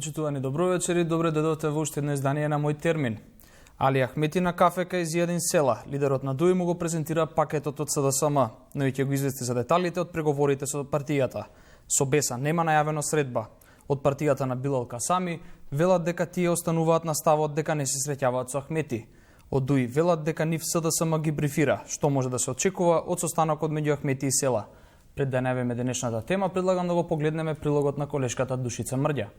Почитувани, добро вечер и добре дојдовте во уште едно издание на Мој термин. Али Ахмети на кафека изјаден села. Лидерот на ДУИ му го презентира пакетот од СДСМ, но и ќе го извести за деталите од преговорите со партијата. Со Беса нема најавено средба. Од партијата на Билал Касами велат дека тие остануваат на ставот дека не се среќаваат со Ахмети. Од ДУИ велат дека нив СДСМ ги брифира што може да се очекува од состанокот меѓу Ахмети и села. Пред да најавиме денешната тема, предлагам да го погледнеме прилогот на колешката Душица Мрѓа.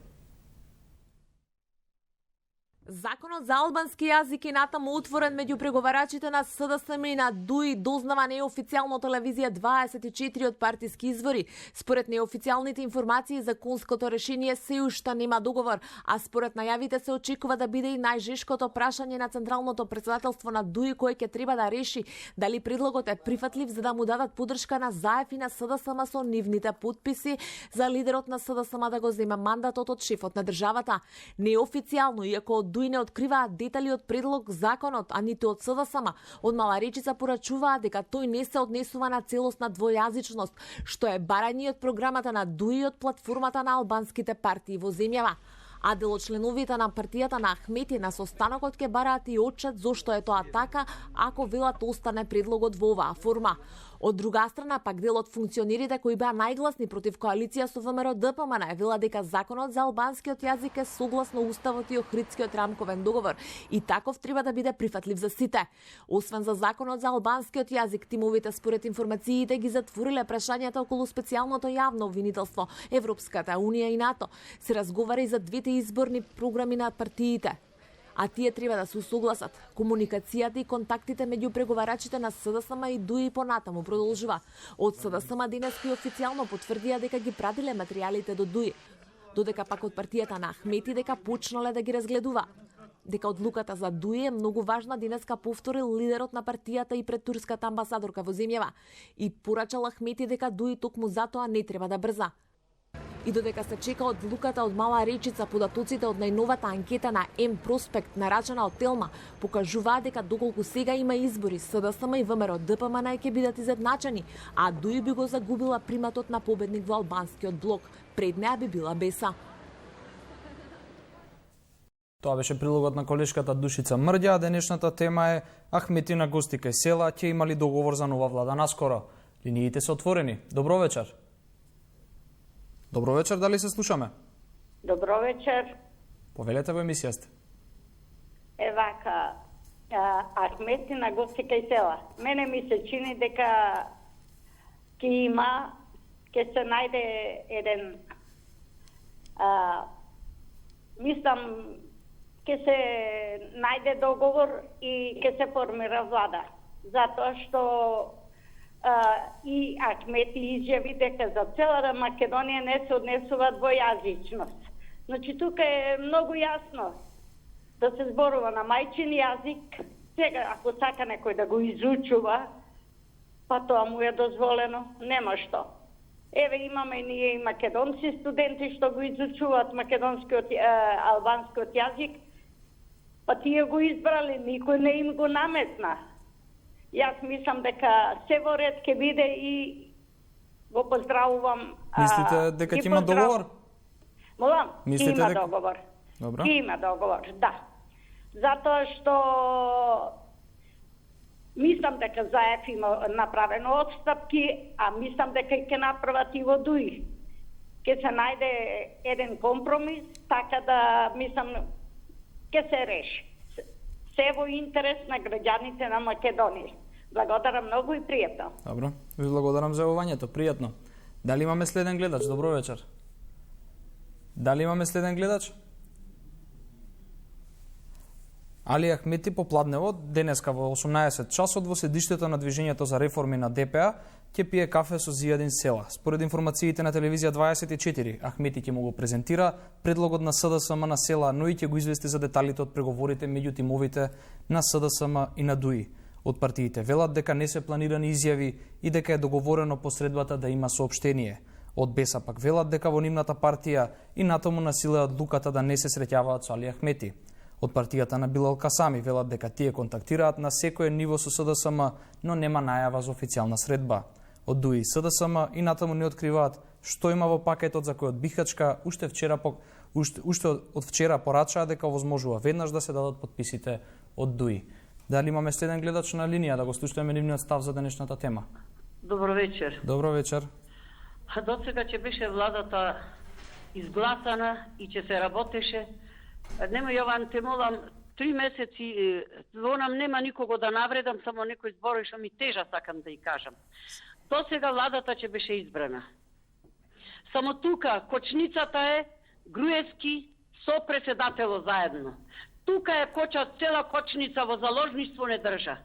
Законот за албански јазик е натаму отворен меѓу преговарачите на СДСМ и на ДУИ, дознава неофицијално телевизија 24 од партиски извори. Според неофицијалните информации, законското решение се уште нема договор, а според најавите се очекува да биде и најжешкото прашање на Централното претседателство на ДУИ, кој ќе треба да реши дали предлогот е прифатлив за да му дадат подршка на ЗАЕФ и на СДСМ со нивните подписи за лидерот на СДСМ да го зема мандатот од шефот на државата. Неофицијално, иако од ДУИ не откриваат детали од предлог законот, а ниту од СДСМ, од мала речица порачуваат дека тој не се однесува на целосна двојазичност, што е барање од програмата на ДУИ од платформата на албанските партии во земјава. А дел од членовите на партијата на Ахмети на состанокот ќе бараат и отчет зошто е тоа така, ако велат остане предлогот во оваа форма. Од друга страна, пак дел од функционерите кои беа најгласни против коалиција со ВМРО ДПМН вела дека законот за албанскиот јазик е согласно уставот и Охридскиот рамковен договор и таков треба да биде прифатлив за сите. Освен за законот за албанскиот јазик, тимовите според информациите ги затвориле прашањата околу специјалното јавно обвинителство, Европската унија и НАТО. Се разговара и за двете изборни програми на партиите. А тие треба да се усогласат. Комуникацијата и контактите меѓу преговарачите на СДСМ и ДУИ понатаму продолжува. Од СДСМ денеска официјално потврдија дека ги пратиле материјалите до ДУИ, додека пак од партијата на Ахмети дека почнале да ги разгледува. Дека одлуката за ДУИ е многу важна денеска повторил лидерот на партијата и пред турската амбасадорка во земјава и порачал Ахмети дека ДУИ токму затоа не треба да брза. И додека се чека одлуката од мала речица, податоците од најновата анкета на М Проспект нарачана од Телма покажуваат дека доколку сега има избори, СДСМ и ВМРО ДПМН ќе бидат изедначени, а ДУИ би го загубила приматот на победник во албанскиот блок. Пред неа би била Беса. Тоа беше прилогот на колешката Душица Мрѓа, а денешната тема е Ахмети на гости кај села ќе имали договор за нова влада наскоро. Линиите се отворени. Добро вечер. Добро вечер, дали се слушаме? Добро вечер. Повелете во емисија сте. Вака, Ахмети на гости кај села. Мене ми се чини дека ќе се најде еден, мислам, ќе се најде договор и ќе се формира влада. Затоа што и Ахмети изјави дека за цела Македонија не се однесува двојазичност. Значи, тука е многу јасно да се зборува на мајчин јазик. Сега, ако сака некој да го изучува, па тоа му е дозволено, нема што. Еве, имаме ние и македонски студенти што го изучуваат македонскиот, албанскиот јазик, па тие го избрали, никој не им го наметна. Јас мислам дека се во ред ќе биде и го поздравувам. Мислите дека ќе има договор? Молам, Мислите има дека... договор. Добро. Има договор, да. Затоа што мислам дека ЗАЕФ има направено отстапки, а мислам дека ќе направат и во ДУИ. Ќе се најде еден компромис, така да мислам ќе се реши. Се во интерес на граѓаните на Македонија. Благодарам многу и пријатно. Добро, ви благодарам за јавувањето, пријатно. Дали имаме следен гледач? Добро вечер. Дали имаме следен гледач? Али Ахмети попладневот, денеска во 18 часот во седиштето на Движењето за реформи на ДПА, ќе пие кафе со Зијадин села. Според информациите на телевизија 24, Ахмети ќе му го презентира предлогот на СДСМ на села, но и ќе го извести за деталите од преговорите меѓу тимовите на СДСМ и на ДУИ. Од партиите велат дека не се планирани изјави и дека е договорено посредбата да има соопштение. Од Беса пак велат дека во нивната партија и натаму насилеат одлуката да не се среќаваат со Али Ахмети. Од партијата на Билал Касами велат дека тие контактираат на секое ниво со СДСМ, но нема најава за официјална средба. Од ДУИ и СДСМ и натаму не откриваат што има во пакетот за кој од Бихачка уште уште од вчера порачаа дека возможува веднаш да се дадат подписите од ДУИ. Дали имаме следен гледач на линија да го слушаме нивниот став за денешната тема? Добро вечер. Добро вечер. До сега че беше владата изгласана и че се работеше, нема Јован, те молам, 3 месеци звонам, нема никого да навредам, само некој зборови што ми тежа сакам да ја кажам. До сега владата че беше избрана. Само тука кочницата е Груевски со председателот заедно. Тука е коча, цела кочница во заложништво не држа.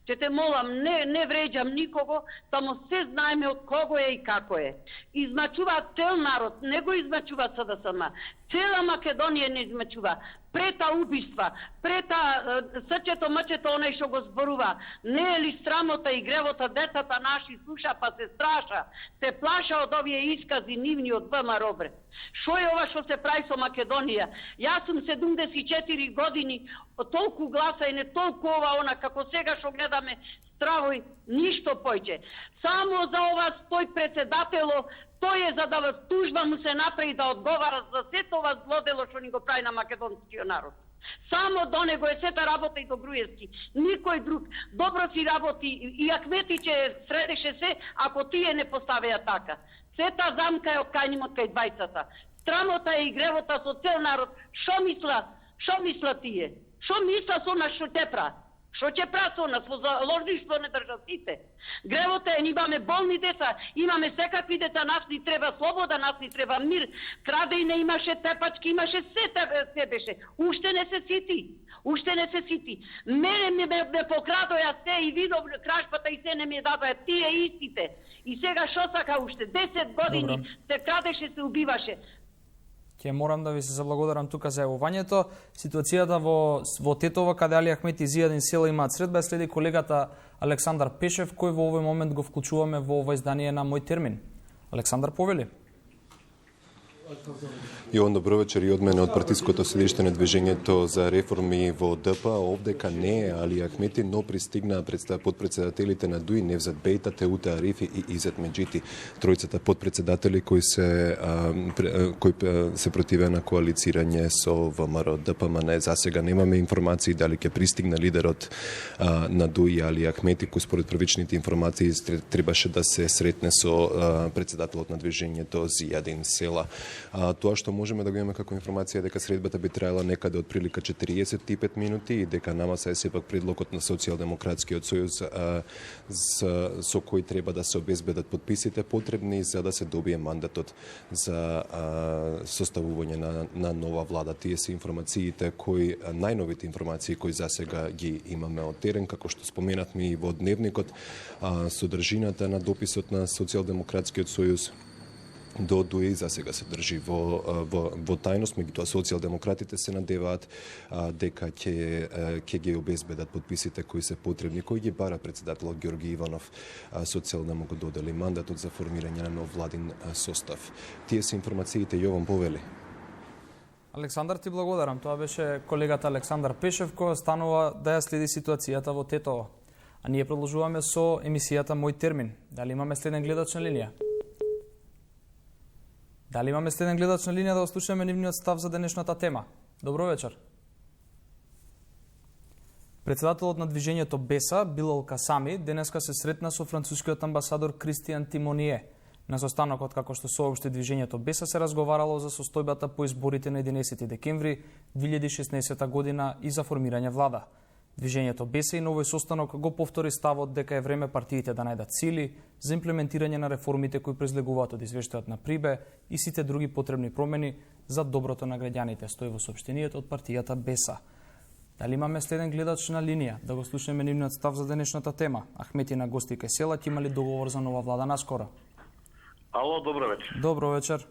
Че те молам, не вреđам никого, само се знаеме од кого е и како е. Измачува цел народ, не го измачува СДСМ. Цела Македонија не измачува. Прета убиства, прета срчето мъчето онај што го зборува. Не е ли срамота и гревота децата наши слуша па се страша, се плаша од овие искази нивни од ВМРО. Шо е ова што се прави со Македонија? Јас сум 74 години, толку гласа и не толку ова она, како сега што гледаме стравој, ништо појќе. Само за ова стој председатело, тој е за да тужба му се направи да одговара за сето ова злодело што ни го прави на македонскиот народ. Само до него е сета работа и до Груевски. Никој друг. Добро си работи и Ахметиче средеше се, ако тие не поставеа така. Сета замка е од кај кај двајцата. Страмота е и гревота со цел народ. Шо мисла тие? Шо мисла со нас што те пра? Што ќе пра со нас? Во заложништво не држат сите. Гревота е, имаме болни деца, имаме секакви деца, нас ни треба слобода, нас ни треба мир. Крадење имаше, тепачки имаше, се беше. Уште не се сити. Мене ме покрадоја се и видов кражбата и се не ми дадоја тие истите. И сега шо сака уште? 10 години Добро. се крадеше, се убиваше. Ќе морам да ви се заблагодарам тука за јавувањето. Ситуацијата во Тетово, каде Али Ахмет и Зијадин Села имаат средба, следи колегата Александар Пешев, кој во овој момент го вклучуваме во ова издание на Мој термин. Александар, повели. Јован, добро вечер и од мене од партиското седиште на движењето за реформи во ДП. Овдека не е Али Ахмети, но пристигнаа подпредседателите на ДУИ Невзат Бејта, Теута Арифи и Изет Меджити, тројцата подпредседатели кои се противеа на коалицирање со ВМРО ДПМН. За сега немаме информации дали ќе пристигне лидерот на ДУИ Али Ахмети, кој според првичните информации требаше да се сретне со председателот на движењето Зијадин Села. Тоа што можеме да го имаме како информација дека средбата би траела некаде од прилика 45 минути и дека намаса е сепак предлогот на Социјалдемократскиот сојуз со кој треба да се обезбедат подписите потребни за да се добие мандатот за составување на нова влада. Тие се информациите најновите информации кои за сега ги имаме од терен, како што споменавме и во дневникот, содржината на дописот на Социјалдемократскиот сојуз до ДУИ за сега се држи во тајност, меѓутоа социјалдемократите се надеваат дека ќе ги обезбедат подписите кои се потребни, кои ги бара председателот Ѓорги Иванов со цел да му го додели мандатот за формирање на нов владин состав. Тие се информациите, Јован, повели. Александар, ти благодарам. Тоа беше колегата Александар Пешев кој останува да ја следи ситуацијата во Тетово. А ние продолжуваме со емисијата Мој термин. Дали имаме следен гледач на линија? Дали имаме следен гледач на линија да ослушаме нивниот став за денешната тема? Добро вечер. Председателот на движењето БЕСА, Билал Касами, денеска се сретна со францускиот амбасадор Кристијан Тимоние. На состанокот, како што соопшти движењето БЕСА, се разговарало за состојбата по изборите на 11 декември 2016 година и за формирање влада. Движењето БЕСА и на овој состанок го повтори ставот дека е време партиите да најдат сили за имплементирање на реформите кои произлегуваат од извештајот на Прибе и сите други потребни промени за доброто на граѓаните, стои во соопштението од партијата БЕСА. Дали имаме следен гледач на линија да го слушаме нивниот став за денешната тема? Ахмети на гости кај села, ќе има ли договор за нова влада наскоро? Ало, добро вечер. Добро вечер.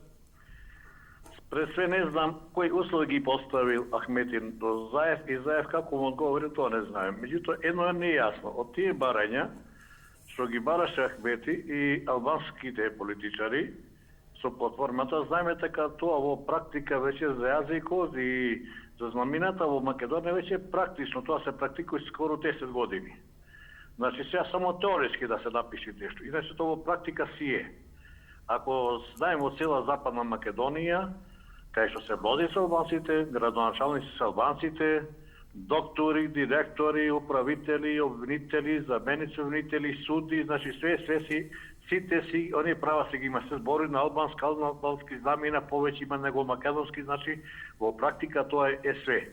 Пред све не знам кој услови ги поставил Ахметин до Заев и Заев како му одговори, тоа не знаем. Меѓутоа, едно е нејасно. Од тие барања, што ги бараше Ахмети и албанските политичари со платформата, знаеме дека тоа во практика веќе за јазикот и за знамината во Македонија веќе практично, тоа се практикува скоро 10 години. Значи, сега само теоретски да се напише нешто, иначе тоа во практика си е. Ако знаем во цела Западна Македонија, кај што се влади со албанците, градоначалници се албанците, доктори, директори, управители, обвинители, заменици обвинители, суди, значи сите си, оние права си ги има, се збори на албански знамена, повеќе има него македонски, значи во практика тоа е све.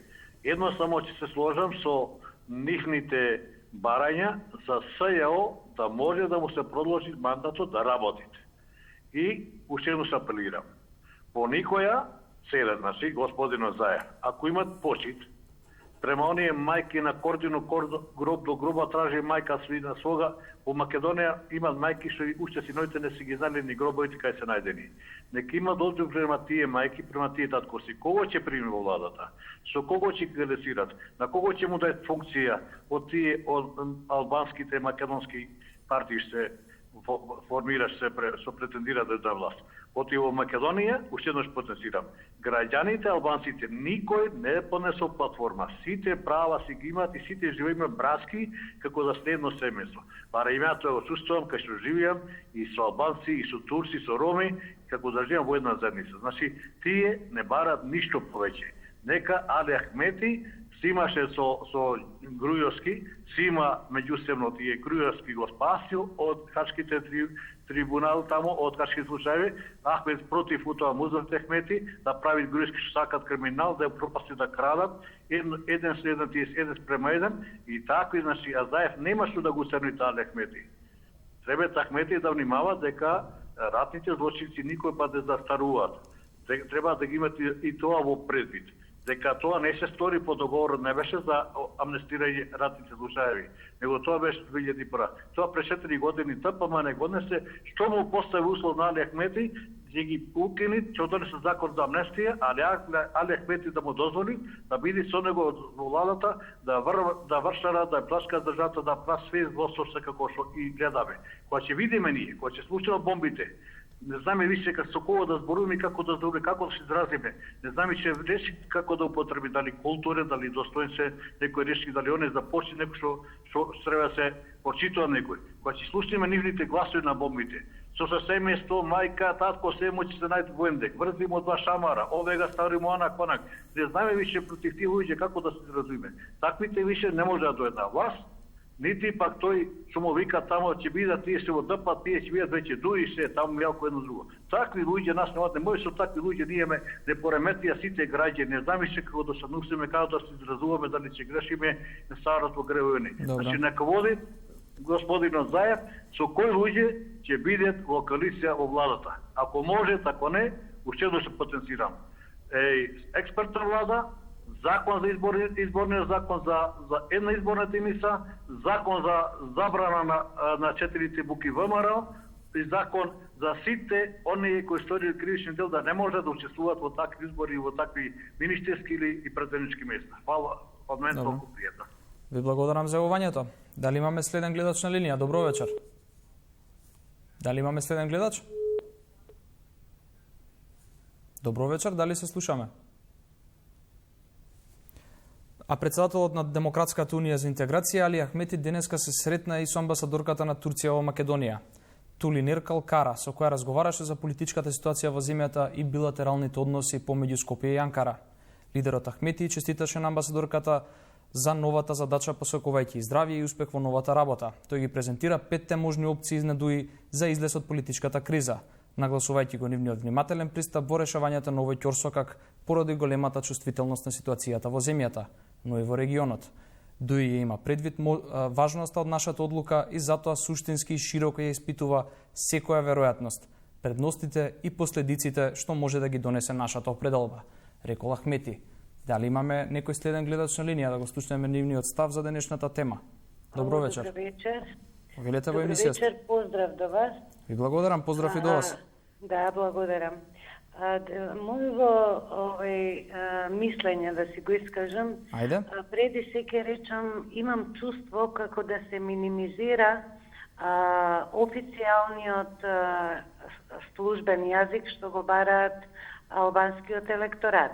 Едноставно ќе се сложам со нивните барања за СЈО да може да му се продолжи мандатот да работите. И уште едно се апелирам. По никоја цела, значи, господино Заев, ако имат почит, према оние мајки на кордину гроб до гроба тражи мајка свина слога, во Македонија имат мајки што уште синовите не си ги знали ни гробовите кај се најдени. Нека има дозвол према тие мајки, према тие таткоси. Кого ќе прими во владата? Со кого ќе кандидатират? На кого ќе му дајат функција од тие албанските македонски партии се формираш се со претендира да власт. Оти во Македонија, уште еднаш потенцирам, граѓаните албанците никој не е понесол платформа. Сите права си ги имаат и сите живееме братски како да сте едно семејство. Барем ја тоа го чувствувам кај што живеам и со албанци, и со турци, и со роми, како да живеам во една заедница. Значи, тие не барат ништо повеќе. Нека Али Ахмети си имаше со Грујовски, си има меѓусебно тие Грујовски го спасил од хачките трибунал тамо, од хачките случаи, Ахмет против утоа Музаф Ахмети, да прави Грујовски што сакат криминал, да ја пропасти да крадат, еден спрема еден, и такви, значи, Азаев нема што да го црни Али Ахмети. Треба Ахмети да внимава дека ратните злочинци никој па да застаруваат. Треба да ги имат и тоа во предвид. Дека тоа не се стори по договор, не беше за амнестирање ратните случаи, него тоа беше 2001. Тоа пред 4 години ТПМ не го донесе, што му постави услов на Али Ахмети, ќе ги укини, ќе донесе закон за амнестија, Али Ахмети да му дозволи да биде со него во владата, да вршара, да плашка државата, да прави све злосторства како што и гледаме. Кога ќе видиме ние, кога ќе случат бомбите, не знаме више со кого да зборуваме и како да зборуваме, како да се изразиме. Не знаме че реши како да употреби, дали културен, дали достоен се, некој реши, дали он е започне некој што треба се почитува некој. Кога ќе слушнеме нивните гласови на бомбите, со семејство, мајка, татко, се моќи се најде воендек, врзимо два шамара, овега стави му анак, онак. Не знаме више против тие луѓе како да се изразиме. Таквите више не може да дојдат на власт, нити пак тој што му вика тамо ќе бидат тие се во ДП, тие ќе бидат веќе дуи се таму јалко едно друго. Такви луѓе нас не може со такви луѓе ние да пореметија сите граѓани. Не знаме се како да се нусиме, како да се изразуваме, дали ќе грешиме на старото гревојни. Значи нека води господинот Заев со кои луѓе ќе бидат во коалиција во владата. Ако може, ако не, уште да се потенцирам. Експертна влада, закон за изборниот закон за една изборна единица, закон за забрана на 4 буки ВМРО и закон за сите оние кои сторија кривични дел да не можат да учествуваат во такви избори, во такви министерски или и претседнички места. Фала, од мен толку пријатно. Ви благодарам за јавувањето. Дали имаме следен гледач на линија? Добро вечер. Дали имаме следен гледач? Добро вечер, дали се слушаме? А председателот на Демократската унија за интеграција Али Ахмети денеска се сретна и со амбасадорката на Турција во Македонија, Тулинер Калкара, со која разговараше за политичката ситуација во земјата и билатералните односи помеѓу Скопје и Анкара. Лидерот Ахмети честиташе на амбасадорката за новата задача, посакувајќи здравје и успех во новата работа. Тој ги презентира 5 можни опции на ДУИ за излез од политичката криза, нагласувајќи го нивниот внимателен пристап во решавањето на овој ќорсокак поради големата чувствителност на ситуацијата во земјата, но и во регионот. ДУИ има предвид важноста од нашата одлука и затоа суштински и широко ја испитува секоја веројатност, предностите и последиците што може да ги донесе нашата определба, рекол Ахмети. Дали имаме некој следен гледач на линија да го слушнеме нивниот став за денешната тема? Добро вечер. Добро вечер. Велете во емисијата. Добро вечер, поздрав до вас. Ви благодарам, поздрав и до вас. Да, благодарам. Мојго мислење да си го искажам. Ајде. Преди се ќе речам, имам чувство како да се минимизира официјалниот службен јазик што го бараат албанскиот електорат.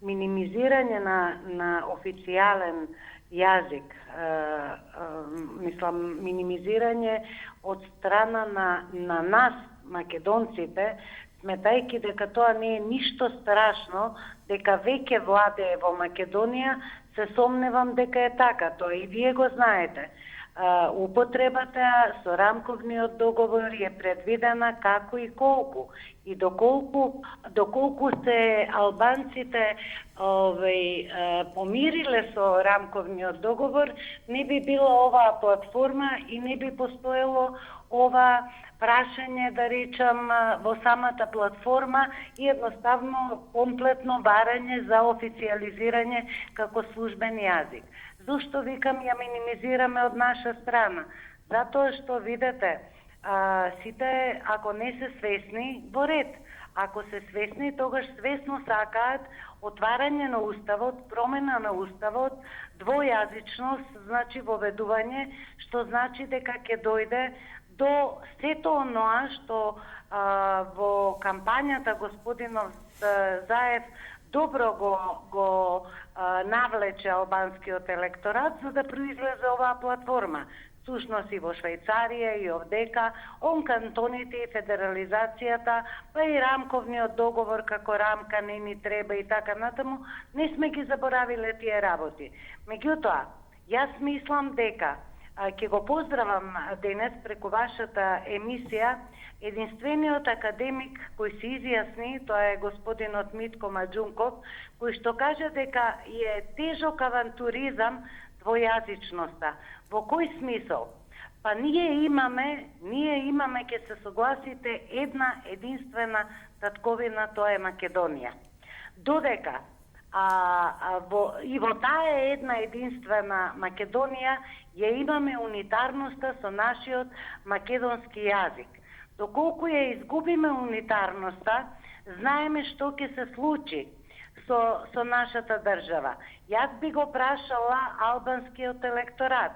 Минимизирање на официјален јазик, мислам, минимизирање од страна на нас, македонците, сметајќи дека тоа не е ништо страшно, дека веќе владее во Македонија, се сомневам дека е така, тоа и вие го знаете. Употребата со рамковниот договор е предвидена како и колку. И доколку се албанците помириле со рамковниот договор, не би било оваа платформа и не би постоело ова прашање, да речам, во самата платформа и едноставно комплетно барање за официализирање како службен јазик. Зошто викам ја минимизираме од наша страна? Затоа што видете, сите ако не се свесни, во ред. Ако се свесни, тогаш свесно сакаат отварање на уставот, промена на уставот, двојазичност, значи воведување, што значи дека ќе дојде до сето оноа што во кампањата господинов Заев добро го навлече албанскиот електорат за да произлезе оваа платформа. Сушност и во Швајцарија и овдека, он кантоните и федерализацијата, па и рамковниот договор како рамка не ни треба и така натаму, не сме ги заборавиле тие работи. Меѓутоа, јас мислам дека ќе го поздравам денес преку вашата емисија единствениот академик кој се изјасни, тоа е господинот Митко Маџунков, кој што кажа дека е тежок авантуризам двојазичноста. Во кој смисол? Па ние имаме, ќе се согласите, една единствена татковина, тоа е Македонија. Додека и во таа една единствена Македонија ја имаме унитарноста со нашиот македонски јазик. Доколку ја изгубиме унитарноста, знаеме што ќе се случи со нашата држава. Јас би го прашала албанскиот електорат,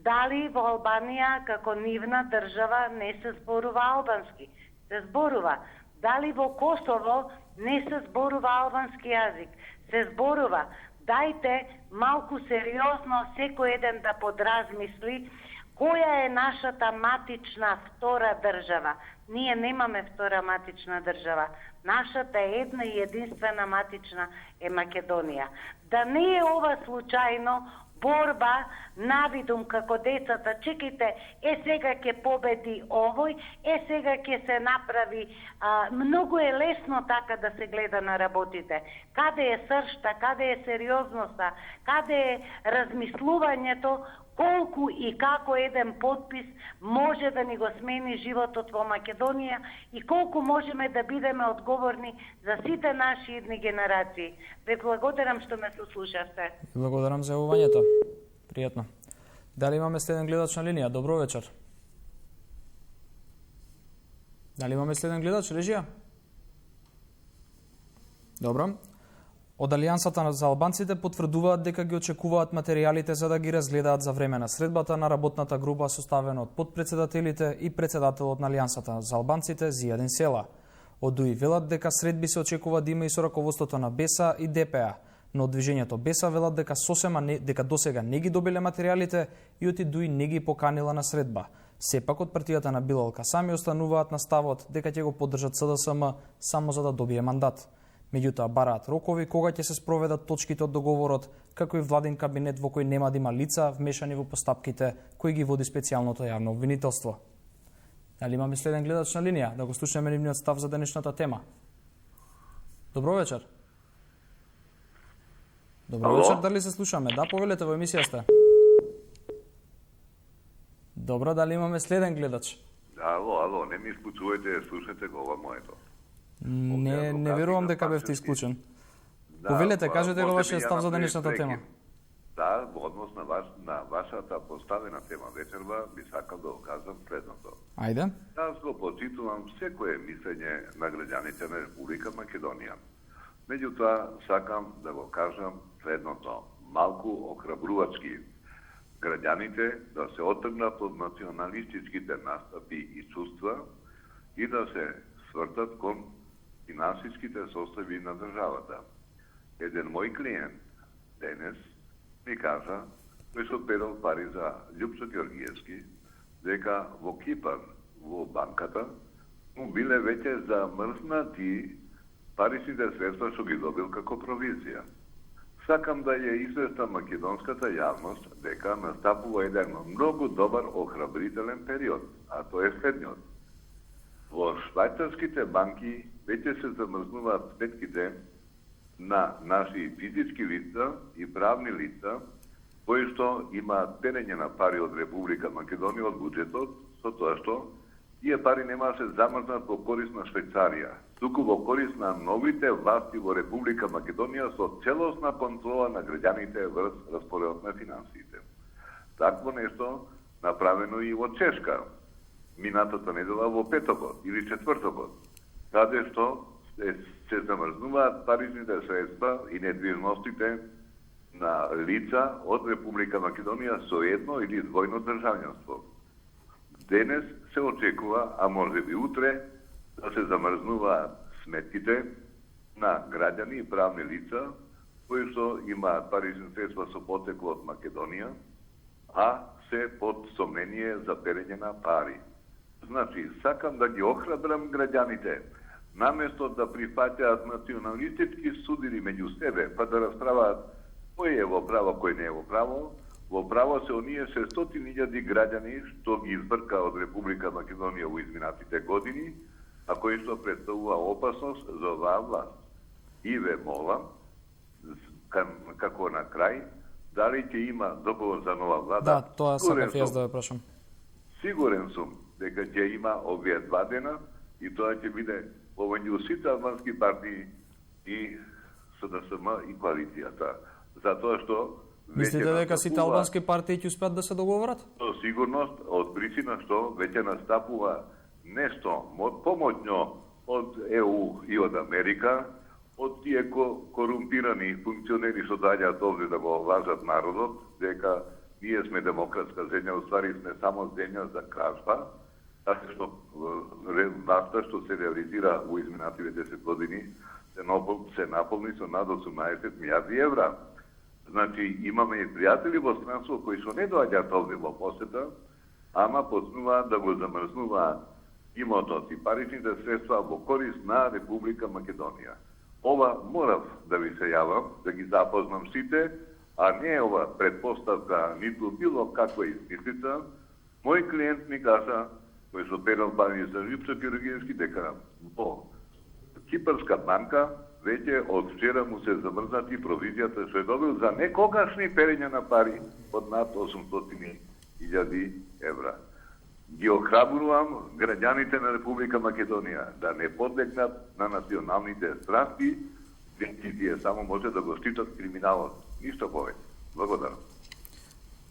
дали во Албанија како нивна држава не се зборува албански? Се зборува. Дали во Косово не се зборува албански јазик? Се зборува. Дајте малку сериозно секој еден да подразмисли која е нашата матична втора држава. Ние немаме втора матична држава. Нашата една и единствена матична е Македонија. Да не е ова случајно борба навидум како децата, чекайте, сега ќе победи овој, сега ќе се направи. Многу е лесно така да се гледа на работите. Каде е сршта, каде е сериозноста, каде е размислувањето, колку и како еден подпис може да ни го смени животот во Македонија и колку можеме да бидеме одговорни за сите наши идни генерации. Ве благодарам што ме сослушавте. Благодарам за јавувањето. Пријатно. Дали имаме следен гледач на линија? Добро вечер. Дали имаме следен гледач, режија? Добро. Од Алијансата за албанците потврдуваат дека ги очекуваат материјалите за да ги разгледаат за време на средбата на работната група составена од подпредседателите и председателот на Алијансата за албанците Зијадин Села. Од ДУИ велат дека средби се очекува да има и со раководството на БЕСА и ДПА, но од движењето БЕСА велат дека дека досега не ги добиле материјалите и оти ДУИ не ги поканила на средба. Сепак од партијата на Билал Касами остануваат на ставот дека ќе го поддржат СДСМ само за да добие мандат. Меѓутоа бараат рокови кога ќе се спроведат точките од договорот, како и владин кабинет во кој нема да има лица вмешани во постапките кои ги води специјалното јавно обвинителство. Дали имаме следен гледач на линија да го слушнеме нивниот став за денешната тема? Добро вечер. Добро вечер, дали се слушаме? Да, повелете, во емисија сте. Добро, дали имаме следен гледач? Ало, не ми исклучувајте, слушате го ова моето. Не верувам дека бевте исклучен. Повелете, кажете го вашиот став за денешната тема. Да, во однос на вашата поставена тема вечерва, би сакал да го кажам следното. Ајде. Јас го почитувам секое мислење на граѓаните на Република Македонија. Меѓутоа, сакам да го кажам следното. Малку охрабрувачки. Граѓаните да се отргнат од националистичките настапи и чувства и да се свртат кон финансиските состави на државата. Еден мој клиент денес ми кажа, кој се перал пари за Љупчо Ѓоргиевски, дека во Кипар, во банката, биле веќе замрзнати паричните средства што ги добил како провизија. Сакам да ја известам македонската јавност дека настапува еден многу добар охрабрителен период, а тоа е следниот. Во швајцарските банки веќе се замрзнуваат сметките на наши физички лица и правни лица кои што имаат перење на пари од Република Македонија од буџетот, со тоа што тие пари нема да се замрзнат во корист на Швајцарија, туку во корист на новите власти во Република Македонија со целосна контрола на граѓаните врз распоредот на финансиите. Такво нешто направено и во Чешка, минатата недела во петокот или четвртокот, каде што се замрзнуваат паричните средства и недвижностите на лица од Република Македонија со едно или двојно државјанство. Денес се очекува, а може би утре, да се замрзнуваат сметките на граѓани и правни лица кои што имаат парични средства со потекло од Македонија, а се под сомнение за перење на пари. Значи, сакам да ги охрабрам граѓаните, наместо да прифаќаат националистички судири меѓу себе, па да расправаат кој е во право, кој не е во право се оние 600.000 граѓани што ги избрка од Република Македонија во изминатите години, а кои што представува опасност за оваа власт. И ве молам, како на крај, дали ќе има договор за нова влада? Да, тоа сакав јас да ве прашам. Сигурен сум дека ќе има овие 2 дена и тоа ќе биде помеѓу сите албански партии и СДСМ и коалицијата. Затоа што мислите дека сите албански партии ќе успеат да се договорат? Со сигурност, од причина што веќе настапува нешто помоќно од ЕУ и од Америка, од тие корумпирани функционери што доаѓаат овде да го лажат народот, дека ние сме демократска земја, уствари сме само земја за кражба, така што власта што се реализира во изминативе 10 години се наполни со над 18 милиарди евра. Значи, имаме и пријатели во странство кои што не доаѓаат овде во посета, ама почнуваат да го замрзнуваат имотот и паричните средства во корист на Република Македонија. Ова морав да ви се јавам, да ги запознам сите, а не е ова предпоставка, ниту било каква измислица. Мој клиент ми кажа, кој што перал пари за жипсо-хирургијски, дека во Кипарска банка веќе од вчера му се замрзнати провизијата што е добил за некогашни перења на пари од над 800.000 евра. Ги охрабрувам граѓаните на Република Македонија да не подлегнат на националните страсти, веќе тие само може да го штитат криминалот. Ништо повеќе. Благодарам.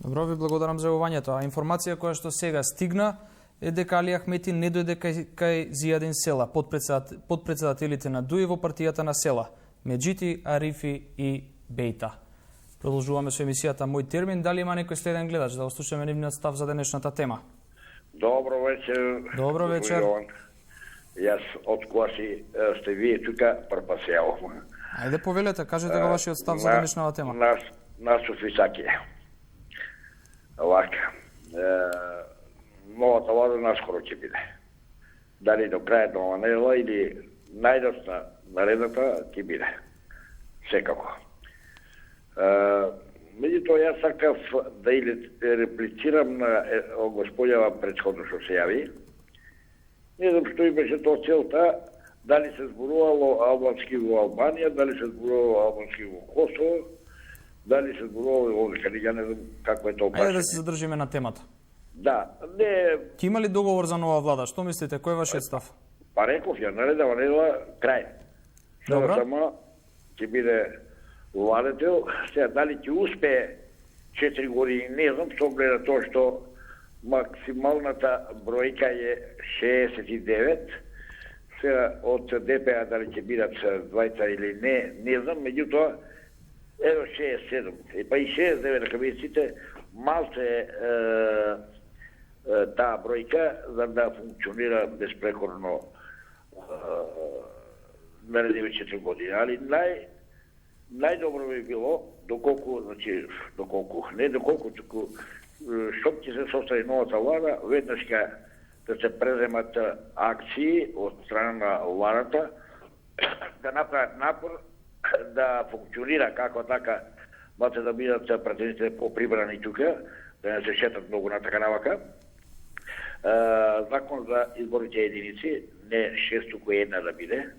Добро, ви благодарам за јавувањето. А информација која што сега стигна е дека Али Ахмети не дојде кај Зијадин Села, подпредседателите на ДУИ во партијата на Села, Меджити, Арифи и Бејта. Продолжуваме со емисијата Мој термин. Дали има некој следен гледач да ослушаме нивниот став за денешната тема? Добро вечер. Добро вечер. Јас од која си сте вие тука препасеавам. Ајде повелете, кажете го вашиот став за денешната тема. Нас Софисаки. Овака. Новата влада наскоро ќе биде. Дали до крајот на оваа недела или најдосна наредната ќе биде. Секако. Меѓутоа, јас сакав да реплицирам на господјава претходно што се јави. Не знам што и беше тоа целта, дали се зборувало албански во Албанија, дали се зборувало албански во Косово, дали се зборувало овде, каде ја не знам какво е тоа. Ајде да се задржиме на темата. Да, не... Ќе има ли договор за нова влада? Што мислите? Кој е вашиот став? Па реков ја, наредава недела, крај. Добро. Само ќе биде владетел. Сега, дали ќе успее 4 години, не знам, што гледа тоа што максималната бројка е 69. Сега, од ДПА дали ќе бидат двајца или не знам, меѓутоа, ево 67. Па и 69 дека бидат сите, малце таа бројка за да функционира безпрекорно наредиве 4 години. Али најдобро би било, доколку, туку, што ќе се состави новата влада, веднаш да се преземат акции од страна на владата, да направат напор да функционира како така, мате да бидат пратените поприбрани тука, да не се шетат многу на така навака. Закон за изборните единици, не 6 туку една да биде,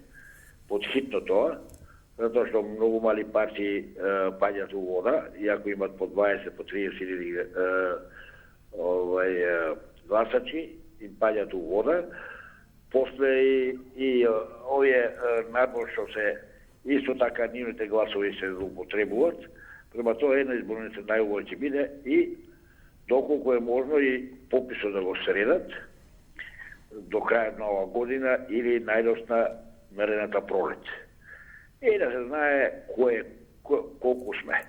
подхитно тоа, затоа што многу мали партии паѓат у вода, иако имат по 20, по 30 или гласачи, им паѓат у вода. После и овие надвор што се исто така нивните гласови се злоупотребуваат, према тоа една изборница најубаво ќе биде и доколку е можно и пописот да го средат до крајот на оваа година или најдосна наредната пролет. И да се знае колку сме.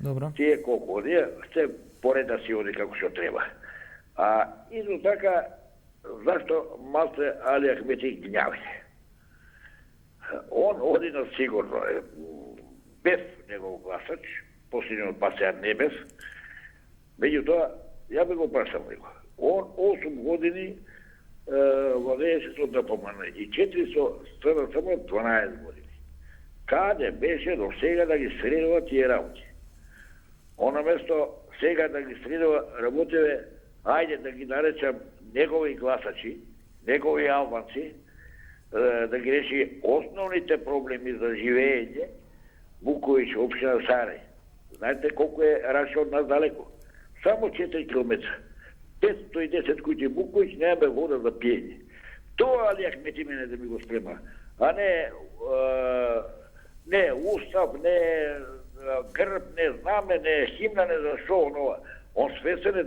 Добро. Тие колку оние, се поред да си оди како што треба. А исто така, зашто малце Али Ахмети гњави? Он оди на сигурно, без негов гласач, последниот па сега не без. Меѓутоа, ја би го прашал него. Он 8 години владееше со ДПМН и 4 со СДСМ 12 години. Каде беше до сега да ги средува тие работи? Он наместо сега да ги средува работеве, ајде да ги наречам негови гласачи, негови албанци, да ги реши основните проблеми за живење, Буковиќ, општина Сарај. Знаете колку е Раша од нас далеко? Само 4 километра. 510 куќи Буковиќ, немаме вода за пиење. Тоа Али Ахмети мене да ми го спрема. А не устав, не грб, не знаме, не химна, не за шо онова. Он свесен е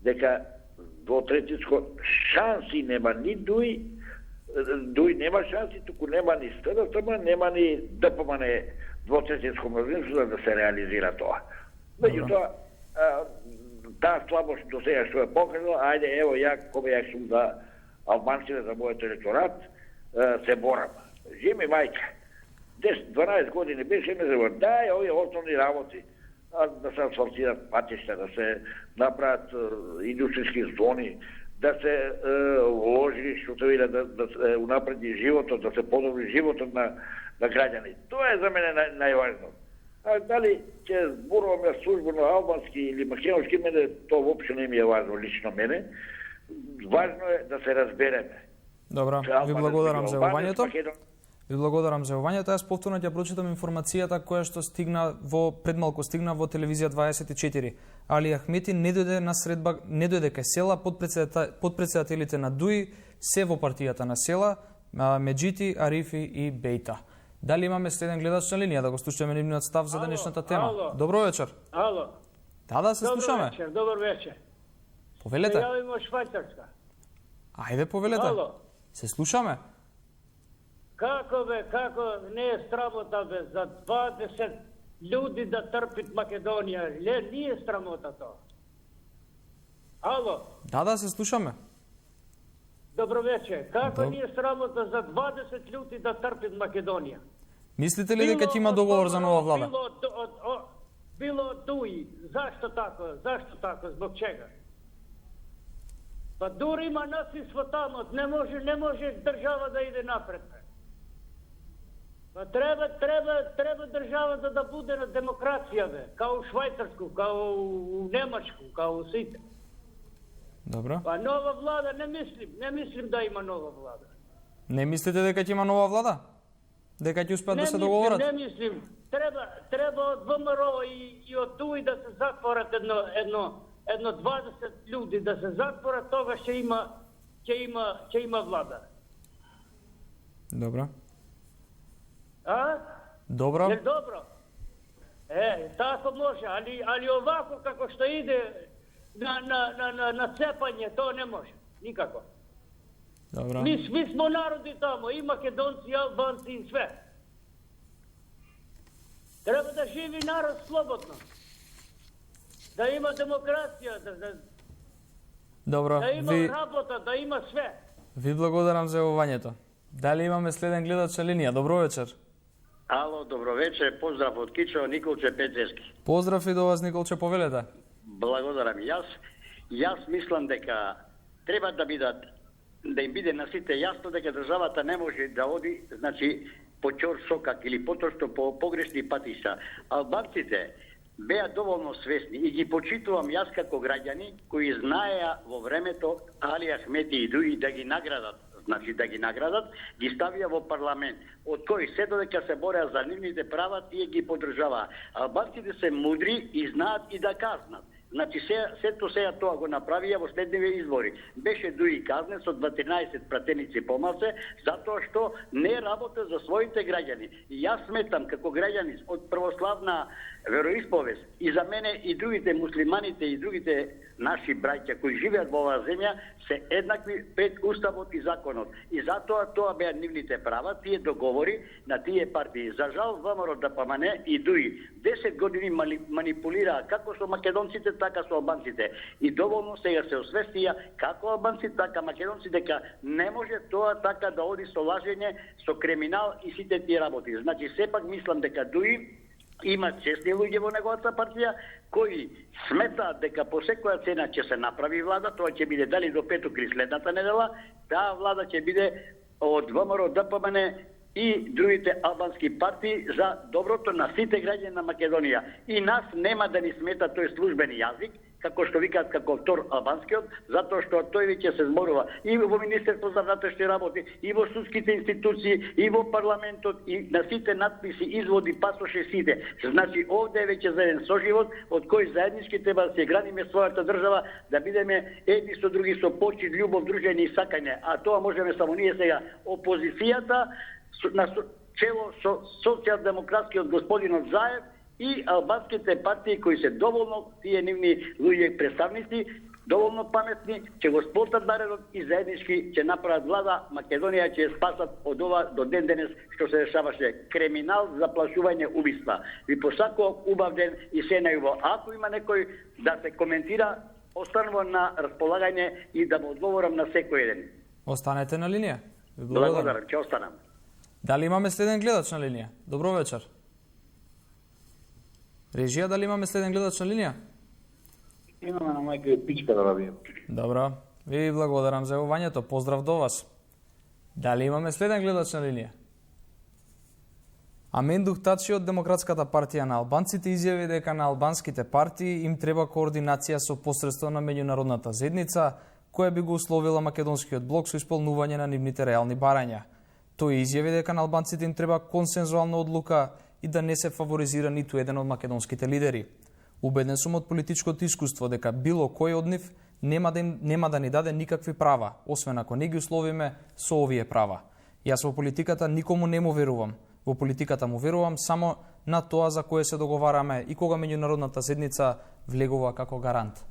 дека двотретинско шанси нема ни Дуј нема шанси, туку нема ни СДСМ, нема ни ДПМН двотретинско мнозинство да се реализира тоа. Меѓутоа, таа слабост до сега што е покажала, ајде, ево, кога ја сум за албанците, за мојот електорат, се борам. Жими мајка, 10-12 години беше ме завор, дај овие основни работи, да се асфалтират патишта, да се направат индустријски зони, да се вложи, што се види, да се унапреди животот, да се подобри животот на граѓани. Тоа е за мене најважно. А дали ќе зборуваме службено албански или македонски, мене тоа воопшто не ми е важно, лично мене. Важно е да се разбереме. Добра, ви благодарам за јавувањето. Ви благодарам за јавувањето. Јас повторно ќе прочитам информацијата која што предмалку стигна во телевизија 24. Али Ахмети не дојде на средба, не дојде кај села, подпредседателите на ДУИ се во партијата на села, Меджити, Арифи и Бејта. Дали имаме следен гледач на линија да го слушаме нивниот став за денешната тема? Ало. Добро вечер. Ало. Да, се слушаме. Добар вечер. Повелете. Се јавим од Швајцарска. Ајде, повелете. Ало. Се слушаме. Како не е срамота за 20 луѓи да трпит Македонија? Не е срамота тоа. Ало. Да, се слушаме. Добро вечер. Како не е срамота за 20 луѓи да трпит Македонија? Мислите ли дека ќе има договор за нова влада? Било Дуи. Зашто тако? Због чега? Па дури има насилство тамо, не може држава да иде напред. Па треба државата да биде на демокрација, као у Швајцарску, као у Немачку, као у сите. Добро. Па нова влада не мислим да има нова влада. Не мислите дека ќе има нова влада? Дека ќе успеат да се договорат? Не мислим. Треба од ВМРО и од ДУИ да се затворат едно 20 луѓи да се затворат, тогаш ќе има влада. Добро. А? Добро. Добро. Тако може, али овако како што иде на цепање, тоа не може. Никако. Добро. Ми смо народи тамо, и македонци, и албанци, и све. Треба да живи народ слободно. Да има демокрација, Добро. да има работа, да има све. Ви благодарам за јавувањето. Дали имаме следен гледач на линија? Добро вечер. Ало, добро вечер. Поздрав од Кичо, Николче Петревски. Поздрав и до вас, Николче, повелете. Благодарам. Јас мислам дека треба да им биде на сите јасно дека државата не може да оди, значи, по чор сокак или потошто по погрешни патиша. Албанците беа доволно свесни и ги почитувам јас како граѓани кои знаеа во времето Али Ахмети и други да ги наградат. Значи да ги наградат, ги ставија во парламент, од кој се додека се бореа за нивните права, тие ги поддржаваа. Албанците се мудри и знаат и да казнат. Значи сето сега тоа го направија во следниве избори. Беше дуи казне со 13 пратеници помалце, затоа што не работа за своите граѓани. И јас сметам како граѓанин од православна вероисповест и за мене и другите муслиманите и другите наши браќа кои живеат во оваа земја се еднакви пред уставот и законот. И затоа тоа беа нивните права, тие договори на тие партии. За жал ВМРО ДПМН и ДУИ 10 години манипулираа како со македонците, така со албанците. И доволно сега се освестија како албанци, така македонци дека не може тоа така да оди со лажење, со криминал и сите тие работи. Значи сепак мислам дека ДУИ има честни луѓе во неговата партија кои сметаат дека по секоја цена ќе се направи влада, тоа ќе биде дали до петок или следната недела, таа влада ќе биде од ВМРО ДПМН и другите албански партии за доброто на сите граѓани на Македонија. И нас нема да ни смета тој службен јазик, како што викаат како втор албанскиот, затоа што тој веќе се зборува и во Министерството за внатрешни работи, и во судските институции, и во парламентот, и на сите надписи, изводи, пасоше сите. Значи, овде е веќе за еден соживот, од кој заеднички треба да се градиме својата држава, да бидеме едни со други со почит, љубов, дружење и сакање. А тоа можеме само ние сега, опозицијата, на чело со социјалдемократскиот господинот Заев, и албанските партии кои се доволно, тие нивни луѓе представници, доволно паметни, ќе го сплотат наредот и заеднички ќе направат влада, Македонија ќе спасат од ова до ден денес што се решаваше криминал, заплашување, убиства. Ви посакувам убав ден и се најубаво. Ако има некој да се коментира, останувам на располагање и да му одговорам на секој еден. Останете на линија. Благодарам, ќе останам. Дали имаме следен гледач на линија? Добро вечер. Режија, дали имаме следен гледач на линија? Имаме на мајка пичка да рабијам. Добро. Ви благодарам за јавувањето. Поздрав до вас. Дали имаме следен гледач на линија? Амендух Тачи од Демократската партија на албанците изјави дека на албанските партии им треба координација со посредство на меѓународната заедница, која би го условила македонскиот блок со исполнување на нивните реални барања. Тој изјави дека на албанците им треба консензуална одлука и да не се фаворизира ниту еден од македонските лидери. Убеден сум од политичкото искуство дека било кој од нив нема да ни даде никакви права, освен ако не ги условиме со овие права. Јас во политиката никому не му верувам. Во политиката му верувам само на тоа за кое се договараме и кога меѓународната заедница влегува како гарант.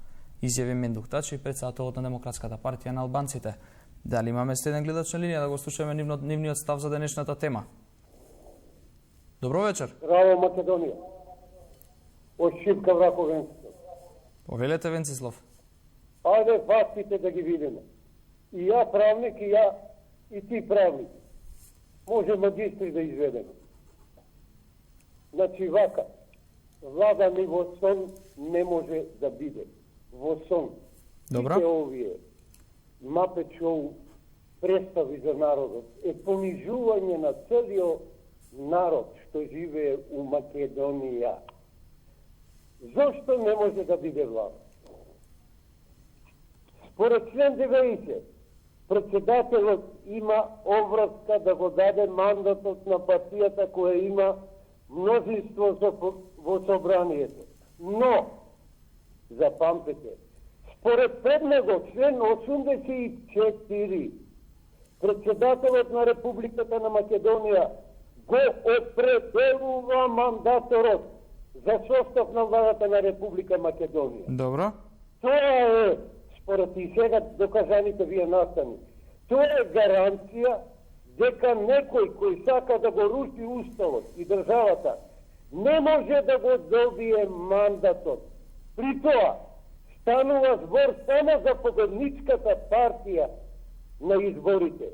Изјави Мендух Тачи, претседателот на Демократската партија на албанците. Дали имаме следен гледач на линија да го слушаме нивниот став за денешната тема? Добро вечер. Браво, Македонија. Од Шипка врако Венцислав. Повелете, Венцислав. Ајде фактите да ги видиме. И ја правник, и ти правник. Може магистри да изведеме. Значи вака, влада ни во сон не може да биде. Во сон. Добро. Сите овие мапет шоу представи за народот е понижување на целиот народ што живее у Македонија. Зошто не може да биде влада? Според член 90, председателот има оврска да го даде мандатот на партијата која има мнозинство во собранието. Но, запамтете, според пред него член 84, председателот на Републиката на Македонија го определува мандаторот за состав на владата на Република Македонија. Добро. Тоа е, според и сега докажаните вие настани, тоа е гаранција дека некој кој сака да го руши уставот и државата не може да го добие мандатот. При тоа станува збор само за победничката партија на изборите.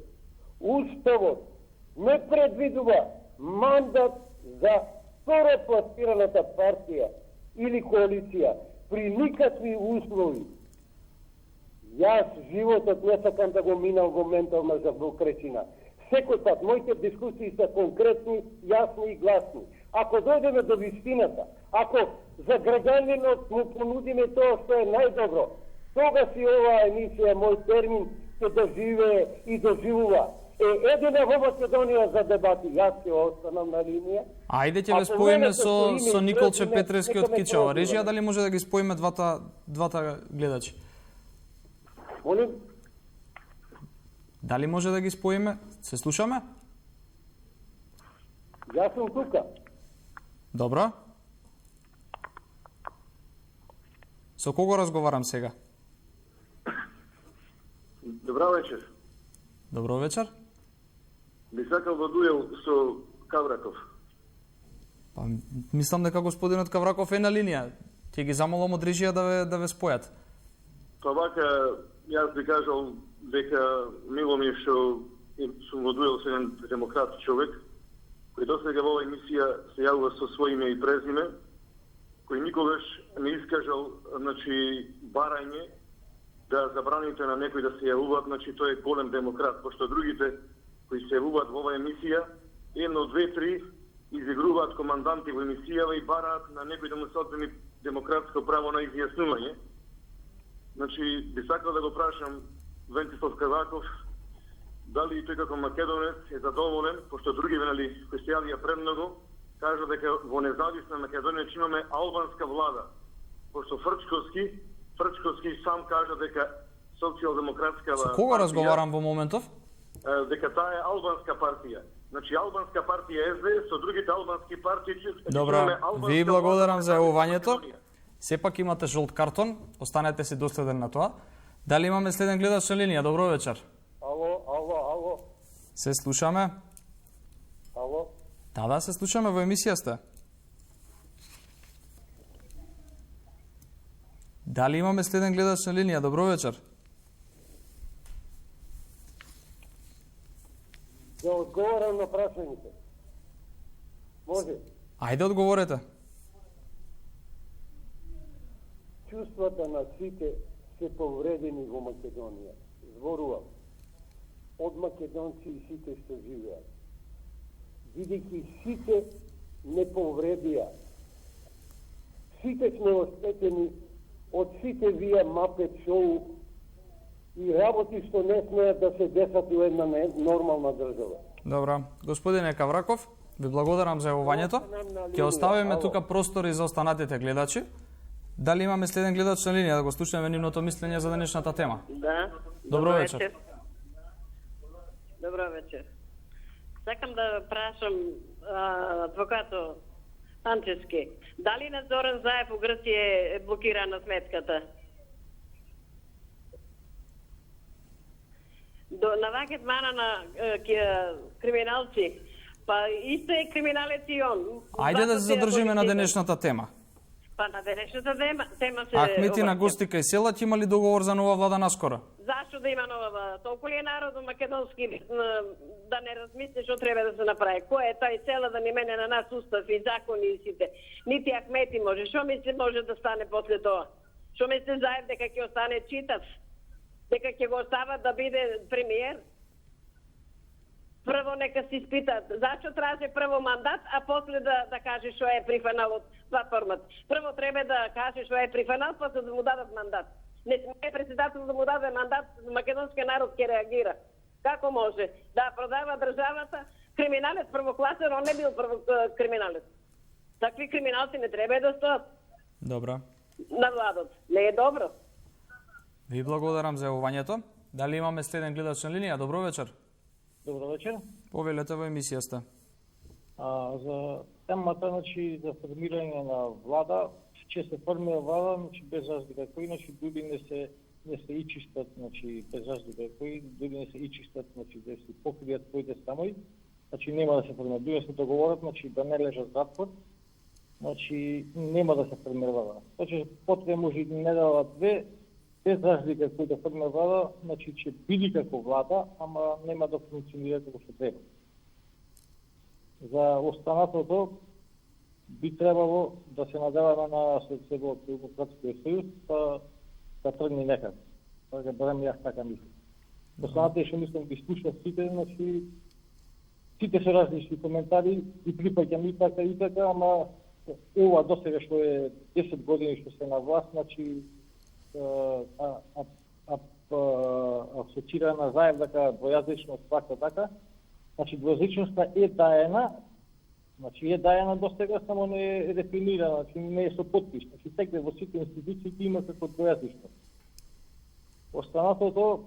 Уставот не предвидува мандат за второпласираната партија или коалиција при никакви услови. Јас животот не сакам да го минам во ментална завокречина. Секој пат моите дискусии се конкретни, јасни и гласни. Ако дојдеме до вистината, ако за граѓанинот му понудиме тоа што е најдобро, тогаш и оваа емисија, мој термин, ќе доживее и доживува. Едина во Македонија за дебати, јас ќе останам на линија. Ајде ќе ве споиме со Николче Петрески од Кичево. Режија, дали може да ги споиме двата гледачи? Молим? Дали може да ги споиме? Се слушаме? Јас сум тука. Добро. Со кого разговарам сега? Добро вечер. Добро вечер. Би сакал да дуел со Кавраков. Па, мислам дека господинот Кавраков е на линија. Ќе ги замолам од режија да ве спојат. Па вака, јас би кажал дека мило ми е што сум го дуел со еден демократ човек, кој досега во оваа емисија се јавува со своје име и презиме, кој никогаш не искажал, барање да забраните на некој да се јавуваат, тој е голем демократ, пошто другите кои се јавуваат во оваа емисија, едно, две, три, изигруваат команданти во емисијава и бараат на некој да му се одземи демократско право на изјаснување. Би сакал да го прашам Вентислав Кавраков, дали тој како македонец е задоволен, пошто други кои се јавија премногу, кажа дека во независна Македонија ќе имаме албанска влада, пошто Фрчковски сам кажа дека социјалдемократска партија... Со кого разговарам во моментов? Дека таа е албанска партија. Албанска партија СДС со другите албански партии... Добра, ви благодарам за јавувањето. Сепак имате жолт картон, останете си доследен на тоа. Дали имаме следен гледач на линија? Добро вечер. Ало. Се слушаме? Ало. Да, се слушаме, во емисија сте. Дали имаме следен гледач на линија? Добро вечер. Да одговорам на прашањето. Може? Ајде, одговорете. Чувствата на сите се повредени во Македонија. Зборувам. Од македонци и сите што живеат. Бидејќи сите не повредија. Сите сме остетени од сите вие мапет шоу и работи што не смеат да се десат у една нормална држава. Добра. Господине Кавраков, ви благодарам за јавувањето. Ќе оставиме тука простори за останатите гледачи. Дали имаме следен гледач на линија да го слушаме нивното мислење за денешната тема? Да. Добро вечер. Добро вечер. Сакам да прашам адвокато Анчевски, дали на Зоран Заев у Грција е блокирана сметката? Навакет мана на криминалци, па исто е криминалец и он. Ајде да се задржиме на денешната тема. Па на денешната тема се... Ахмети на гости кај Селат има ли договор за нова влада наскоро? Зашто да има нова влада? Толку ли е народот македонски да не размисли што треба да се направи? Кој е тај Села да ни мене на нас устав и закони и сите? Нити Ахмети може. Што мисли може да стане после тоа? Што мисли Заев дека ќе остане читав? Дека ќе го остават да биде премиер? Прво нека си спитат зашто траже прво мандат, а после да каже што е прифанал од платформата. Прво треба да каже што е прифанал, после да му дадат мандат. Не смее председател да му даде мандат, македонскиот народ ќе реагира. Како може да продава државата? Криминалец првокласен, он не бил криминалец. Такви криминалци не треба да стоат. Добро. На владот. Не е добро. Ви благодарам за јавувањето. Дали имаме следен гледач на линија? Добро вечер. Добро вечер. Повелете во емисија сте. За темата, за формирање на влада, че се формира влада, без разлика кој, дури не се ичистат, без разлика кој, дури не се ичистат, да се покријат своите станови, нема да се формира. Дури се договорат, да не лежат затвор, нема да се формира влада. Потребно може и недела-две, без разлика кој да формира влада, че биде како влада, ама нема да функционира како што треба. За останатото би требало да се надеваме на Социјалдемократскиот сојуз, да тргне некако. барем јас така мислам. Останата е што мислам ги слушав сите, значи сите се различни коментари и припаќам и така, ама ова досега што е 10 години што се на власт, значи асоцира на заев дека двојазичност факта така, значи двојазичноста е даена, досега, само не е дефинирана, значи не е со потпис, значи секој во сите институции има како двојазичност. Останатото,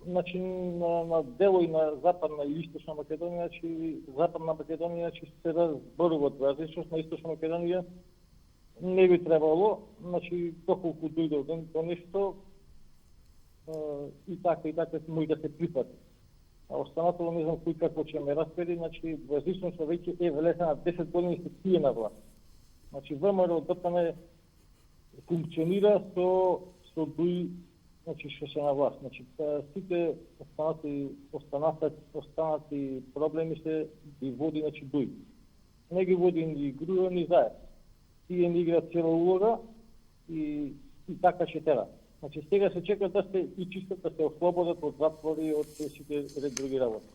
значи на делои на Западна и Источна Македонија, значи Западна Македонија се разборува двојазичност, на Источна Македонија не би требало, значи доколку дојде до нешто и така може да се припати. А останатото не знам кој како ќе ме распреди, значи двојазичноста веќе е влезена 10 години се тие на власт. Значи ВМРО ДПМН функционира со дуи, значи што се на власт. Значи сите останати проблеми се ги води, значи дуи. Не ги води ни Груево ни Заев. Тие не играат цела улога и така ќе тера. Значи сега се чека да се и чисто да се ослободат од затвори и од сите други работи.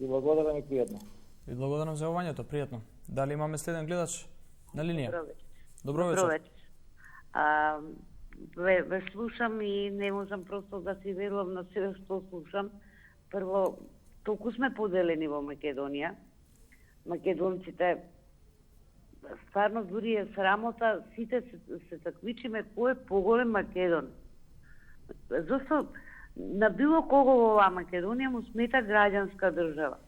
И благодарам и пријатно. И благодарам за јавувањето, пријатно. Дали имаме следен гледач на линија? Добро вечер. Ве слушам и не можам просто да си верувам на се што слушам. Прво, толку сме поделени во Македонија. Македонците стварно дури е срамота, сите се такмичиме кој е поголем Македон. Зашто на било кого во оваа Македонија му смета граѓанска држава.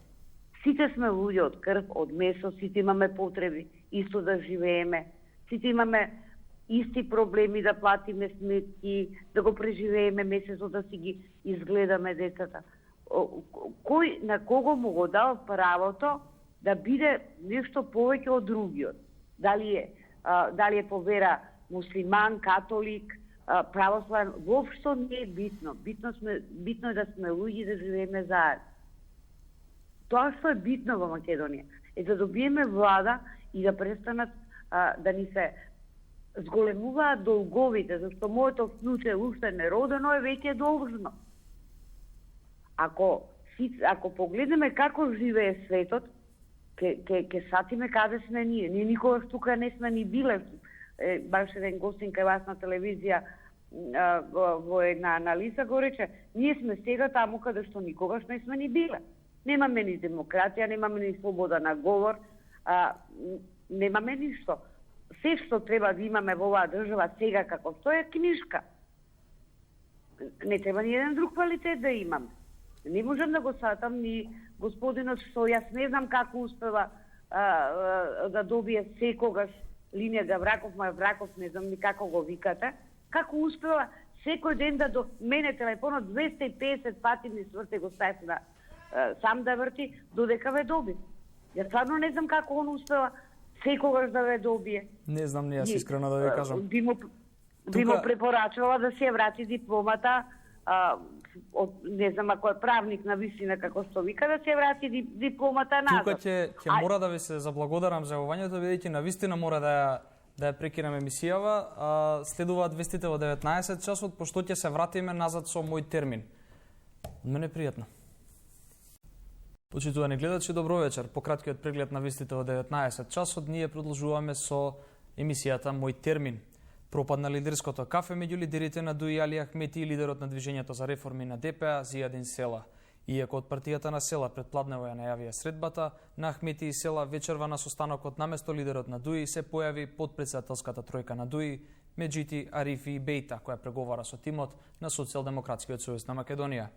Сите сме луѓе од крв, од месо, сите имаме потреби, исто да живееме, сите имаме исти проблеми да платиме сметки, да го преживееме месецот, да си ги изгледаме децата. Кој на кого му го дал правото да биде нешто повеќе од другиот? Дали е по вера муслиман, католик, православен, воопшто не е битно. Битно е да сме луѓе да живееме заедно. Тоа што е битно во Македонија е да добиеме влада и да престанат да ни се зголемуваат долговите, зашто моето внуче уште неродено е веќе должно. Ако погледнеме како живее светот, ке сатиме каде сме ние. Ние никогаш тука не сме ни биле. Баш еден гостин кај вас на телевизија во една анализа го рече, ние сме сега таму каде што никогаш не сме ни биле. Немаме ни демократија, немаме ни слобода на говор, немаме ништо. Се што треба да имаме во оваа држава сега како што е книжка. Не треба ни еден друг квалитет да имаме. Не можам да го сатам ни господинот што јас не знам како успева да добие секогаш Линија Гавраков, Мавраков, не знам ни како го викате, како успева секој ден да до мене телефонот 250 пати ми сврте го стави да сам да врти, додека ве доби. Јас стварно не знам како он успева секогаш да ве добие. Не знам ни јас искрено да ви кажам. Би му препорачувала да се врати дипломата, не знам ако е правник на висина како што вика, да се врати дипломата назад. Тука ќе мора да ви се заблагодарам за јавувањето, бидејќи навистина мора да ја прекинам емисијава. Следуваат вестите во 19 часот, пошто ќе се вратиме назад со мој термин. Од мене пријатно. Почитувани гледачи, добро вечер. По краткиот преглед на вестите во 19 часот, ние продолжуваме со емисијата Мој термин. Пропад на лидерското кафе меѓу лидерите на ДУИ Али Ахмети и лидерот на Движењето за реформи на ДПА Зијадин Села. Иако од партијата на Села предпладнево ја најавија средбата, на Ахмети и Села вечерва на состанокот наместо лидерот на ДУИ се појави подпредседателската тројка на ДУИ, Меджити, Арифи и Бејта, која преговара со тимот на Социјалдемократскиот сојуз на Македонија.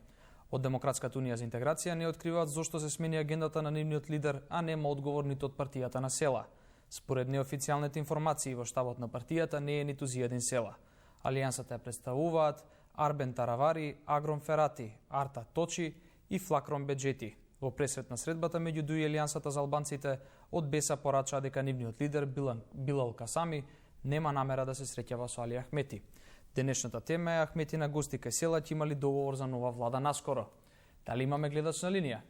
Од Демократската унија за интеграција не откриваат зошто се смени агендата на нивниот лидер, а нема одговор ниту од партијата на Села. Според неофицијалните информации во штабот на партијата не е ниту Зијадин Села. Алијансата ја представуваат Арбен Таравари, Агром Ферати, Арта Точи и Флакром Беджети. Во пресрет на средбата меѓу ДУИ и Алијансата за албанците, од Беса порачаа дека нивниот лидер Билал Касами нема намера да се среќава со Али Ахмети. Денешната тема е Ахмети на гости кај Села ќе имали договор за нова влада наскоро. Дали имаме гледач на линија?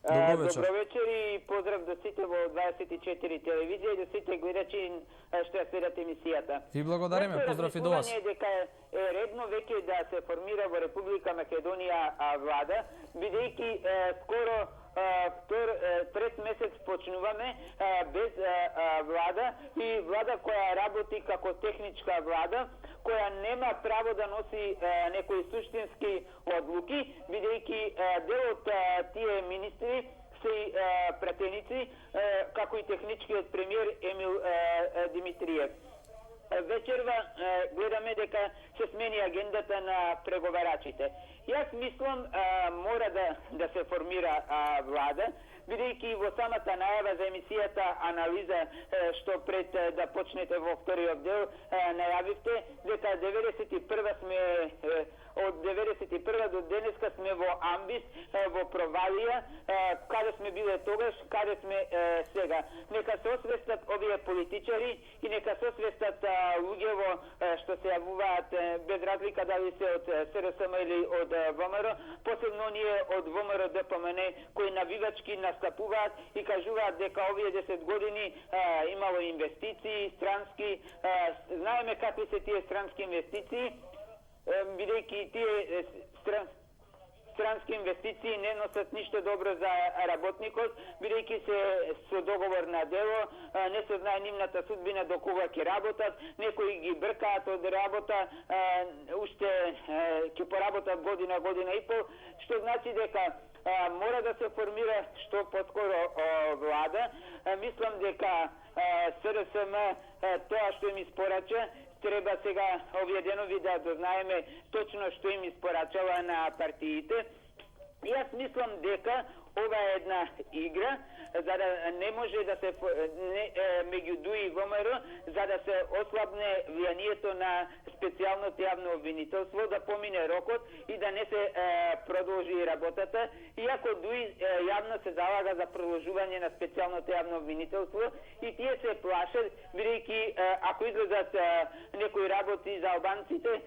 Добро вечер. Добро вечер и поздрав до сите во 24 телевизија и до сите гледачи што ја следат емисијата. Ви благодариме, поздрав и до вас. Дека е редно веќе да се формира во Република Македонија влада, бидејќи скоро трет месец почнуваме без влада и влада која работи како техничка влада, која нема право да носи некои суштински одлуки, бидејќи дел од тие министри се пратеници, како и техничкиот премиер Емил Димитриев. Вечерва гледаме дека се смени агендата на преговарачите. Јас мислам мора да се формира влада, бидејќи во самата најава за емисијата анализа што пред да почнете во вториот дел најавивте дека 91 сме од 91 до денеска сме во амбис, во провалија, каде сме биле тогаш, каде сме сега. Нека се освестат овие политичари и нека се освестат луѓево што се јавуваат без разлика дали се од СРСМ или од ВМРО, посебно ние од ВМРО ДПМН кои навивачки настапуваат и кажуваат дека овие 10 години имало инвестиции странски, знаеме какви се тие странски инвестиции, бидејќи тие странски инвестиции не носат ништо добро за работникот, бидејќи се со договор на дело, не се знае нивната судбина до кога ќе работат, некои ги бркаат од работа, уште ќе поработат година и пол, што значи дека мора да се формира што поскоро влада. Мислам дека СРСМ тоа што им испорача, треба сега овие денови да дознаеме точно што им испорачала на партиите. Јас мислам дека ова е една игра, за да не може да се меѓу ДУИ и ВМРО, за да се ослабне влијанието на специјалното јавно обвинителство, да помине рокот и да не се продолжи работата. Иако ДУИ јавно се залага за продолжување на специјалното јавно обвинителство и тие се плашат, бидејќи ако излезат некои работи за албанците,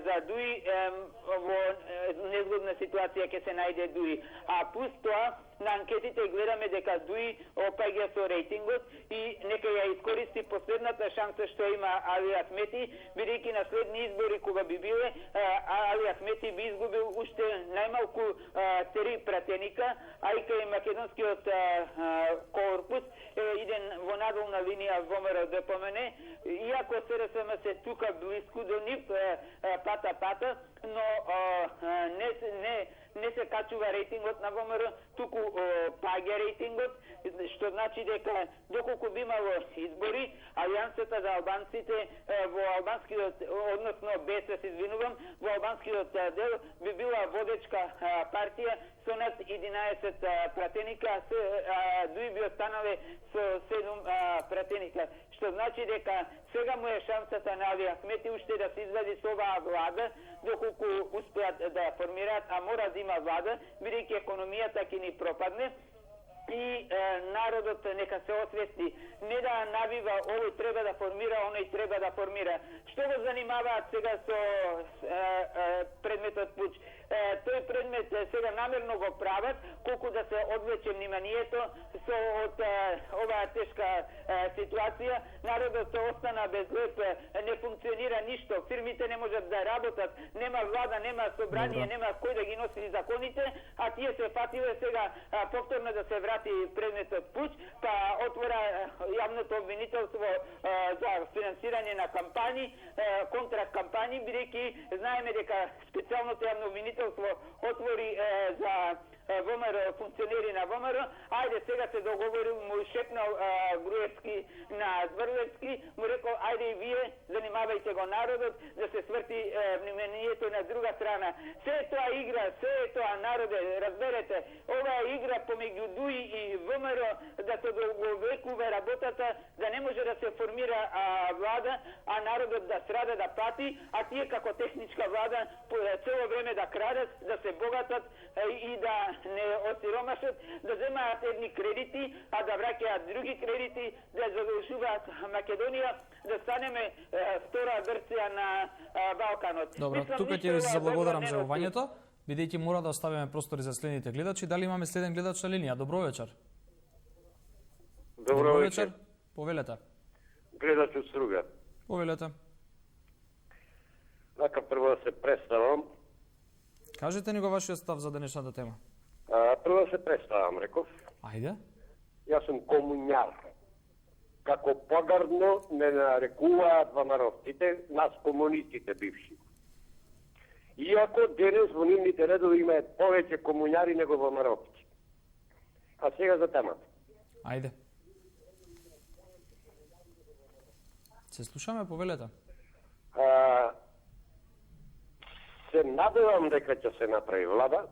за ДУИ во незгодна ситуација ќе се најде ДУИ. А плюс тоа, на анкетите гледаме дека ДУИ опаѓа со рейтингот и нека ја искористи последната шанса што има Али Ахмети, бидејќи на следни избори кога би биле, Али Ахмети би изгубил уште најмалку 3 пратеника, а и кај македонскиот корпус иде во надолна линија ВМРО ДПМН, иако СРСМ се тука блиску до нив, пата, но не се качува рейтингот на ВМРО, туку паѓа рейтингот, што значи дека доколку би имало избори, Алијансата за албанците во албанскиот, односно БС, извинувам, во албанскиот дел би била водечка партија со над 11 пратеника, ДУИ би останале со 7 пратеника, што значи дека сега му е шансата на Али Ахмети уште да се извади со оваа влада, доколку успеат да формираат, а мора да има влада, бидејќи економијата ќе ни пропадне и народот нека се освести, не да навива овој треба да формира, оној треба да формира. Што го занимаваат сега со предметот пуч? Тој предмет сега намерно го прават, колку да се одвлече вниманието со од оваа тешка ситуација. Народот остана без леп, не функционира ништо, фирмите не можат да работат, нема влада, нема собрание, нема кој да ги носи законите, а тие се фатиле сега повторно да се врати предметот пуч, па отвора јавното обвинителство за финансирање на кампањи, контракампањи, бидејќи знаеме дека специјалното јавно обвинителство отвори за ВМРО, функционери на ВМРО, ајде сега се договорил, му шепнал Груевски на Зврлевски, му рекол, ајде и вие, занимавајте го народот, да се сврти вниманието на друга страна. Се е тоа игра, се е тоа народе, разберете, ова е игра помеѓу ДУИ и ВМРО, да се договекува работата, да не може да се формира влада, а народот да страда, да пати, а тие како техничка влада цело време да крадат, да се богатат и да не осиромашат, да земаат едни кредити, а да враќаат други кредити, да задолжуваат Македонија, да станеме втора Грција на Балканот. Добро, тука ќе ви се заблагодарам за Добро вечер. Повелете. Гледач од Струга. Повелете. Така прво да се представам. Кажете ни го вашиот став за денешната тема. Прво да се представам, реков. Ајде. Јас сум комуњар. Како погардно не нарекуваат ВМРО-вците, нас комунистите бивши. Иако денес во нивните редови има повеќе комуњари него ВМРО-вци. А сега за темата. Ајде. Се слушаме, повелете. Се надевам дека ќе се направи влада,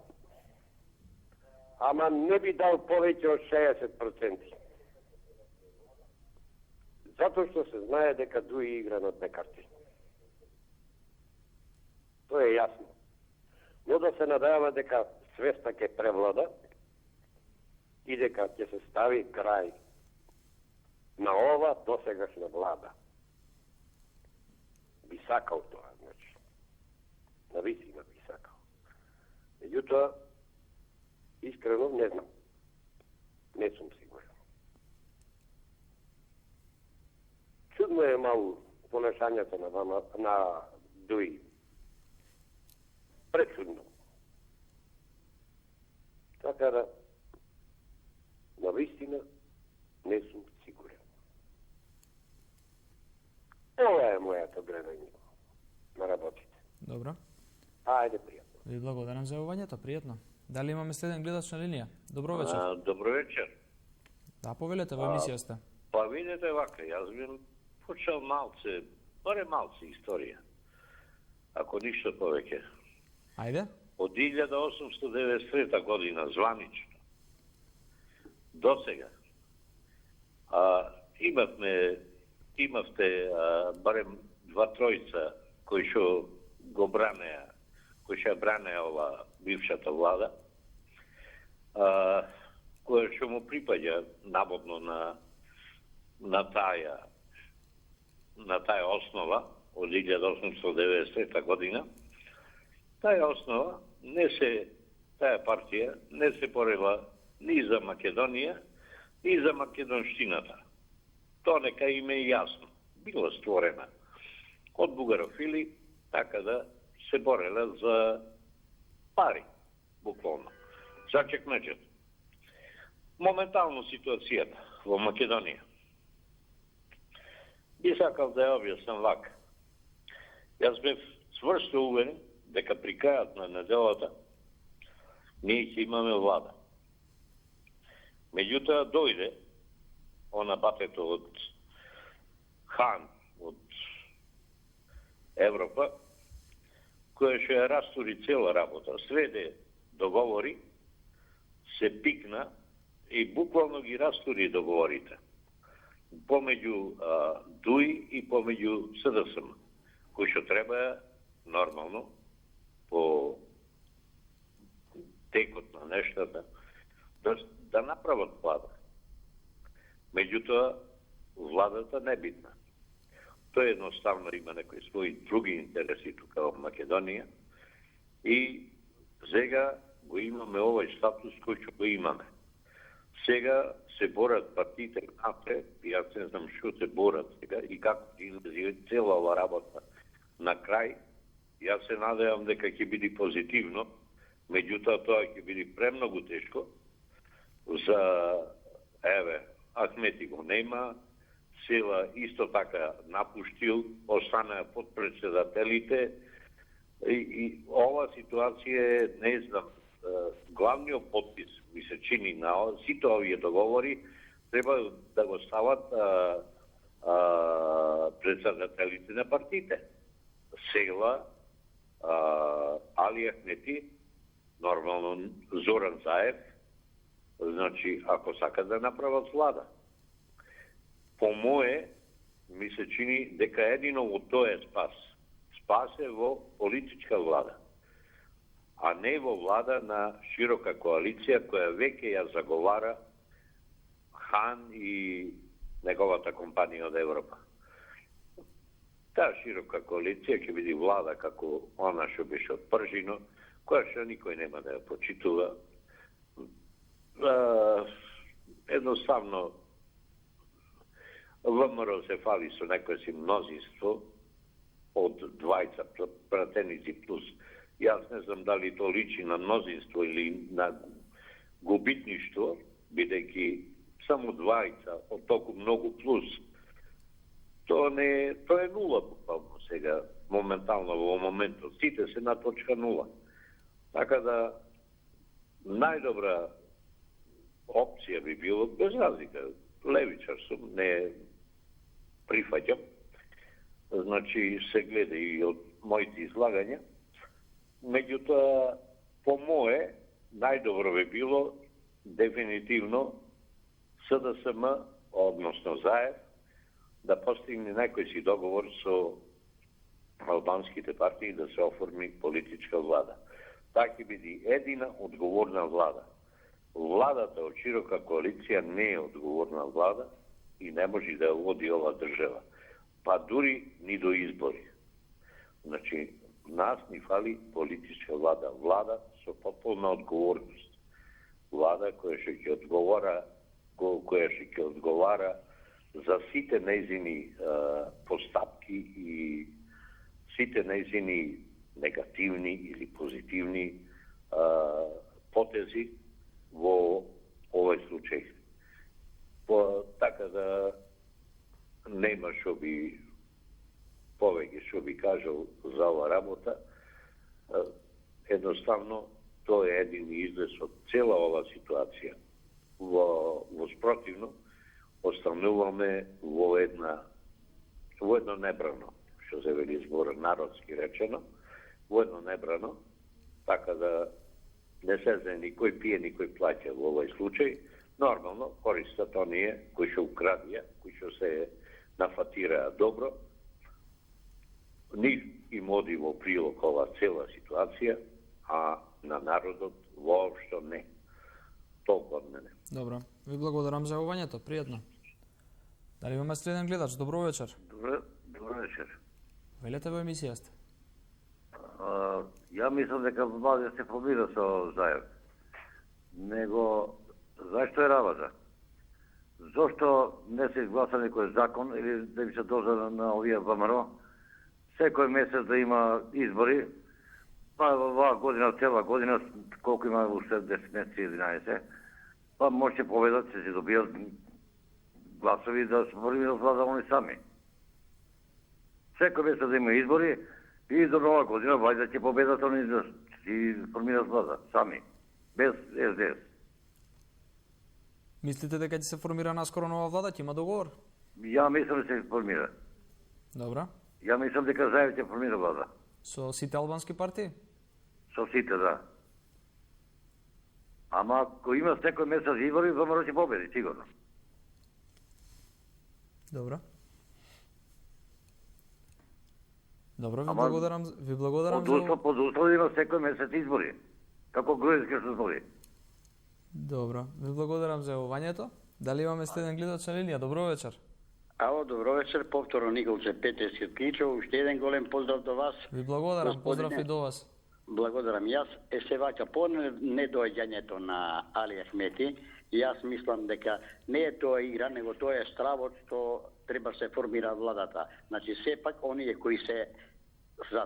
ама не би дал повеќе од 60%. Затоа што се знае дека Дуи игра на две карти. Тоа е јасно. Но да се надеваме дека свеста ќе превлада и дека ќе се стави крај на ова досегашна влада. Би сакал тоа, значи. Навистина би сакал. Меѓутоа, искрено не знам. Не сум сигурен. Чудно е малку понашањето на Дуи. Пречудно. Така да, навистина не сум сигурен. Ова е мојата гледање на работите. Добро. Ајде, пријатно. Ви благодарам за јавувањето, пријатно. Дали имаме следен гледач на линија? Добро вечер. Добро вечер. Да, повелете, во емисија сте. Па видете вака, јас би почел малце, барем малце историја. Ако ништо повеќе. Ајде. Од 1893 година званично до сега имавте барем два тројца кои што го бранеа, кои што бранеа ова бившата влада, која што му припаѓа наводно на таа основа од 1893 година. Таа основа таа партија не се борела ни за Македонија, ни за македонштината. Тоа нека им е јасно. Била створена од бугарофили, така да се борела за пари, буквално. За чекмеџето. Моментално ситуацијата во Македонија. Би сакал да ја објаснам вака. Јас бев цврсто уверен дека при крајот на неделата ние ќе имаме влада. Меѓутоа дојде она батето од Хан, од Европа, која што ја растури цела работа. Сведе договори, се пикна и буквално ги растури договорите. Помеѓу ДУИ и помеѓу СДСМ, кои што треба нормално по текот на нештата да направат влада. Меѓутоа, владата не битна. Тој едноставно има некои своји други интереси тука во Македонија и сега го имаме овој статус кој што го имаме. Сега се борат партиите напред, и јас не знам што се борат сега и како ќе излезе цела ова работа на крај. Јас се надевам дека ќе биде позитивно, меѓутоа тоа ќе биде премногу тешко за Ахмети го нема, Села исто така напуштил, останаа подпредседателите и ова ситуација е, не знам, главниот подпис ми се чини на сите овие договори треба да го стават председателите на партиите. Села, Али Ахмети, нормално Зоран Заев, значи ако сакат да направат влада. По мое, ми се чини дека едино во тоа е спас. Спас е во политичка влада, а не во влада на широка коалиција која веќе ја заговара Хан и неговата компанија од Европа. Таа широка коалиција ќе биде влада како она што беше од Пржино, која што никој нема да ја почитува. Едноставно ВМРО се фали со некој си мнозинство од двајца пратеници плюс. Јас не знам дали то личи на мнозинство или на губитништво, бидејќи само двајца од толку многу плюс. Тоа е нула буквално сега, моментално во моментот. Сите се на точка нула. Така да најдобра опција би било, без разлика, левичар сум, не прифаќам, значи се гледа и од моите излагања, меѓутоа, по мое, најдобро би било дефинитивно СДСМ, односно ЗАЕВ, да постигне некој си договор со албанските партии да се оформи политичка влада. Така ќе биде едина одговорна влада. Владата од широка коалиција не е одговорна влада и не може да води ова држава. Па дури ни до избори. Значи, нас ни фали политичка влада. Влада со пополна одговорност. Влада која ќе одговара за сите нејзини постапки и сите нејзини негативни или позитивни потези во овој случај. Така да нема што би повеќе што би кажал за ова работа. Едноставно, тоа е един излез од цела ова ситуација. Во спротивно, остануваме во едно небрано, што се вели збор народски речено, во едно небрано, така да не се знае ни кој пие, ни кој плаќа во овој случај. Нормално, користат оние кои што украдија, кои што се нафатираа добро. Нив им оди во прилог ова цела ситуација, а на народот воопшто не. Толку од мене. Добро. Ви благодарам за јавувањето. Пријатно. Дали имаме следен гледач? Добро вечер. Добро вечер. Велете во емисија сте. Ја мислам дека влада се формира со ЗАЕВ. Него, зашто е работа? Зошто не се изгласа некој закон или да би се доза на овие ВМРО? Секој месец да има избори, па оваа година, цела година, колку има уште 10 месеци, 11, па може победат, се добијат гласови да се формираат влада они сами. Секој месец да има избори и до нова година вајда ќе победат они да си формираат влада сами, без СДС. Мислите дека ќе се формира наскоро нова влада, ќе има договор? Ја мислам дека се формира. Добро. Ја мислам дека ЗАЕВ ќе формира влада. Со сите албански партии? Со сите, да. Ама ако има секој месец избори, ВМРО ќе победи, сигурно. Добро. Добро, ви благодарам за... Под услов да има секој месец избори. Како грузински што збори. Добро, ви благодарам за јавувањето. Дали имаме следен гледач на линија? Добро вечер. Ало, добро вечер, повторно Николче Петевски од Кличево. Уште еден голем поздрав до вас. Ви благодарам, поздрав и до вас. Благодарам. Јас се ваќа по недоаѓањето на Али Ахмети. Јас мислам дека не е тоа игра, него тоа е стравот што треба се формира владата. Значи, сепак, оние кои се со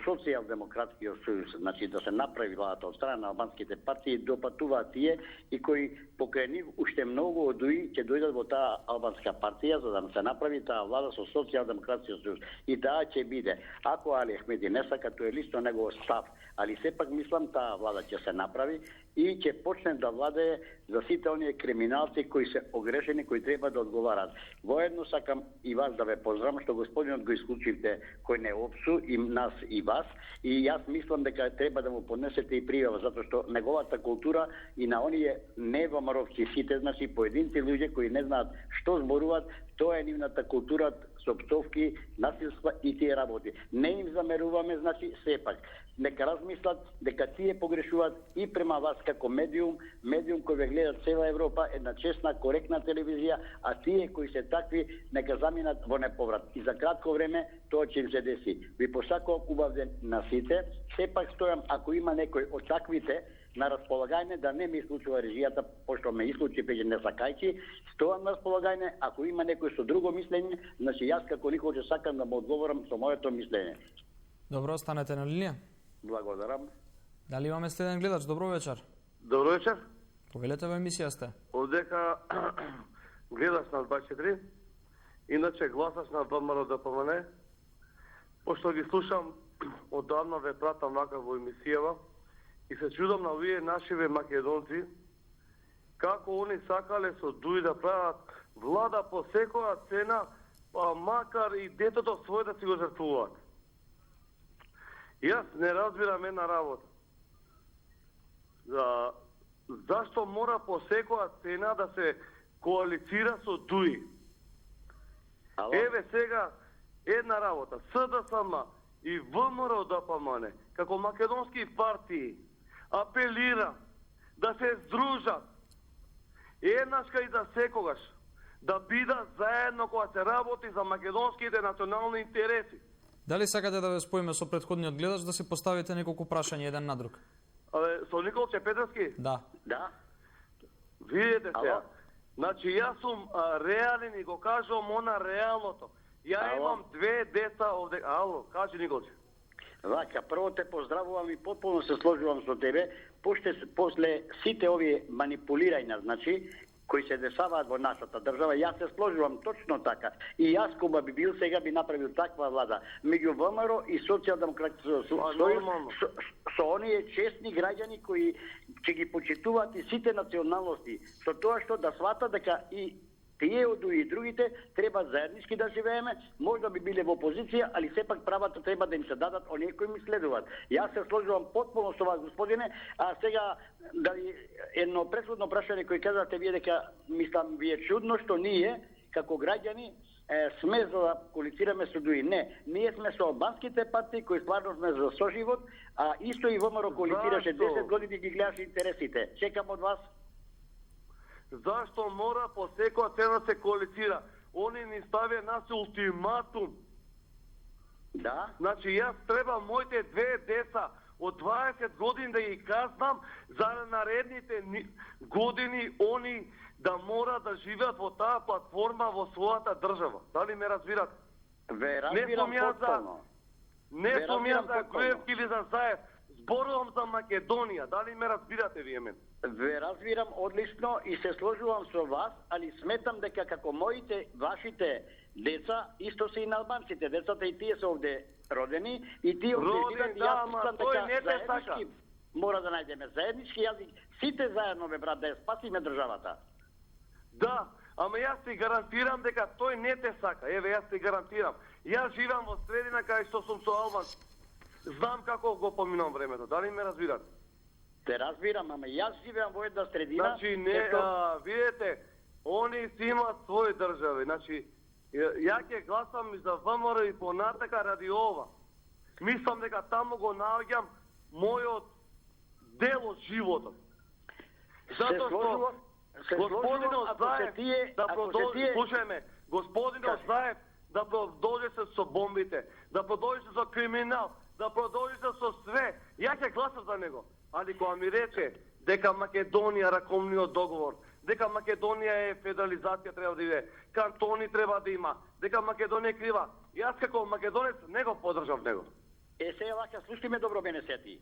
социјалдемократскиот сојуз, значи да се направи владата од страна на албанските партии, допатуваат тие и кои покрај нив уште многу од кои ќе дојдат во таа албанска партија за да се направи таа влада со социјалдемократскиот сојуз. И таа ќе биде, ако Али Ахмети не сака, тоа е лично негов став, али сепак мислам таа влада ќе се направи и ќе почне да владее за сите оние криминалци кои се огрешени, кои треба да одговарат. Воедно сакам и вас да ве поздравам што господинот го исклучивте кој не опсу и нас и вас, и јас мислам дека треба да му поднесете и пријава затоа што неговата култура и на оние не ВМРО-вци сите, значи поединци луѓе кои не знаат што зборуваат, тоа е нивната култура со пцовки, насилства и тие работи. Не им замеруваме, значи сепак нека размислат дека тие погрешуваат и према вас како медиум кој ве гледа цела Европа, една честна, коректна телевизија, а тие кои се такви нека заминат во неповрат. И за кратко време тоа ќе им се деси. Ви посакувам убав ден на сите. Сепак стојам, ако има некој од таквите на располагање да не ми исклучува режијата, пошто ме исклучи пеќе не сакајќи, стоам на располагање, ако има некој со друго мислење, значи јас како лико ќе сакам да му одговорам со моето мислење. Добро, останете на линија. Благодарам. Дали имаме следен гледач? Добро вечер. Добро вечер. Повелете во емисија сте. Одека гледаш на 24, иначе гласаш на ВМРО ДПМН, пошто ги слушам одавна, ве пратам вака во емисијава и се чудам на овие нашиве македонци, како они сакале со Дуи да прават влада по секоја цена, па макар и детето своје да си го жртвуваат. Јас не разбирам една работа. Зашто мора по секоја цена да се коалицира со Дуи? Еве сега една работа. СДСМ и ВМРО ДПМН, како македонски партии, апелира да се здружат еднашка и за секогаш, да бидат заедно кога се работи за македонските национални интереси. Дали сакате да ве споиме со претходниот гледач да си поставите неколку прашања еден на друг? Со Николче Петровски? Да. Да. Видете сега. Значи јас сум реален и го кажувам она реалното. Ја имам 2 деца овде. Ало, кажи Николче. Вака, прво те поздравувам и потполно се сложувам со тебе, после сите овие манипулирања, значи, кои се дешаваат во нашата држава, јас се сложувам точно така. И јас кога би бил сега би направил таква влада меѓу ВМРО и Социјалдемократскиот сојуз со оние честни граѓани кои ќе ги почитуваат и сите националности, со тоа што да сватат дека и тие од и другите треба заеднички да живееме, можда би биле во опозиција, али сепак правата треба да им се дадат оние кои ми следуваат. Јас се сложувам потполно со вас, господине, а сега дали едно претходно прашање кој кажате вие дека мислам ви е чудно што ние како граѓани сме за да коалицираме со Дуи. Не, ние сме со албанските партии кои стварно сме за соживот, а исто и ВМРО коалицираше 10 години ги гледаше интересите. Чекам од вас. Зашто мора по секоја цена се коалицира? Они ни ставија нас ултиматум. Да? Значи јас треба моите 2 деца од 20 години да ги казнам за наредните години они да мора да живеат во таа платформа во својата држава. Дали ме разбирате? Ве разбирам потполно. Не сум јас за Груевски или за Заев. Зборувам за Македонија. Дали ме разбирате вие мене? Ве разбирам одлично и се сложувам со вас, али сметам дека како моите, вашите деца, исто се и на албанците. Децата и тие се овде родени и тие овде живеат и јас мислам дека заеднички мора да најдеме заеднички јазик. Сите заедно, бе брат, да ја спасиме државата. Да, ама јас ти гарантирам дека тој не те сака. Еве, јас ти гарантирам. Јас живам во средина кај што сум со албанци. Знам како го поминам времето. Дали ме разбирате? Те разбирам, ама јас живеам во една средина. Значи, не, видете, они си имаат своји држави. Значи, ја ќе гласам и за ВМРО и понатака ради ова. Мислам дека таму го наоѓам мојот дел од животот. Зато што господинот Заев да продолжи, слушајме, господинот Заев да продолжи се со бомбите, да продолжи се со криминал, да продолжи се со све. Ја ќе гласам за него. Али кога ми рече дека Македонија раковниот договор, дека Македонија е федерализација треба да иде, кантони треба да има, дека Македонија е крива, јас како македонец не го поддржав него. Сега вака, слушај ме добро, мене сети.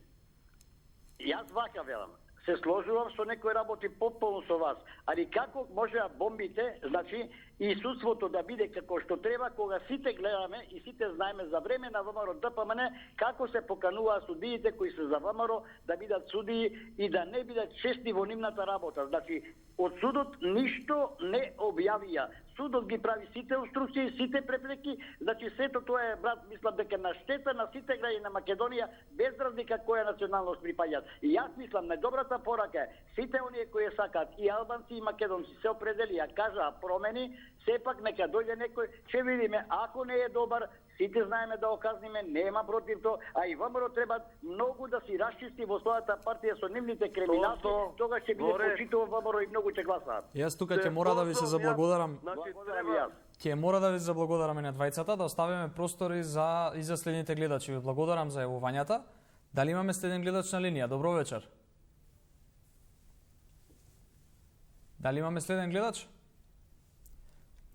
Јас вака велам, се сложувам со некој работи потполно со вас, али како може бомбите, значи, и судството да биде како што треба, кога сите гледаме и сите знаеме за време на ВМРО ДПМН, како се покануваа судиите кои се за ВМРО да бидат судии и да не бидат честни во нивната работа. Значи, од судот ништо не објавија. Судот ги прави сите инструкции, сите препреки, значи сето тоа е, брат, мислам дека на штета на сите граѓани на Македонија, без разлика која националност припаѓаат. И јас мислам, најдобрата порака е, сите оние кои сакаат, и албанци и македонци, се определија, кажаа промени, сепак нека дојде некој, ќе видиме, ако не е добар, сите знаеме да оказниме, нема против тоа, а и ВМРО треба многу да си расчисти во својата партија со нивните криминалци, тогаш ќе биде почитуван ВМРО и многу ќе гласаат. Јас тука ќе мора да ви се заблагодарам. Ќе мора да ви заблагодарам на двајцата, да оставиме простори и за следните гледачи. Ви благодарам за јавувањата. Дали имаме следен гледач на линија? Добро вечер. Дали имаме следен гледач?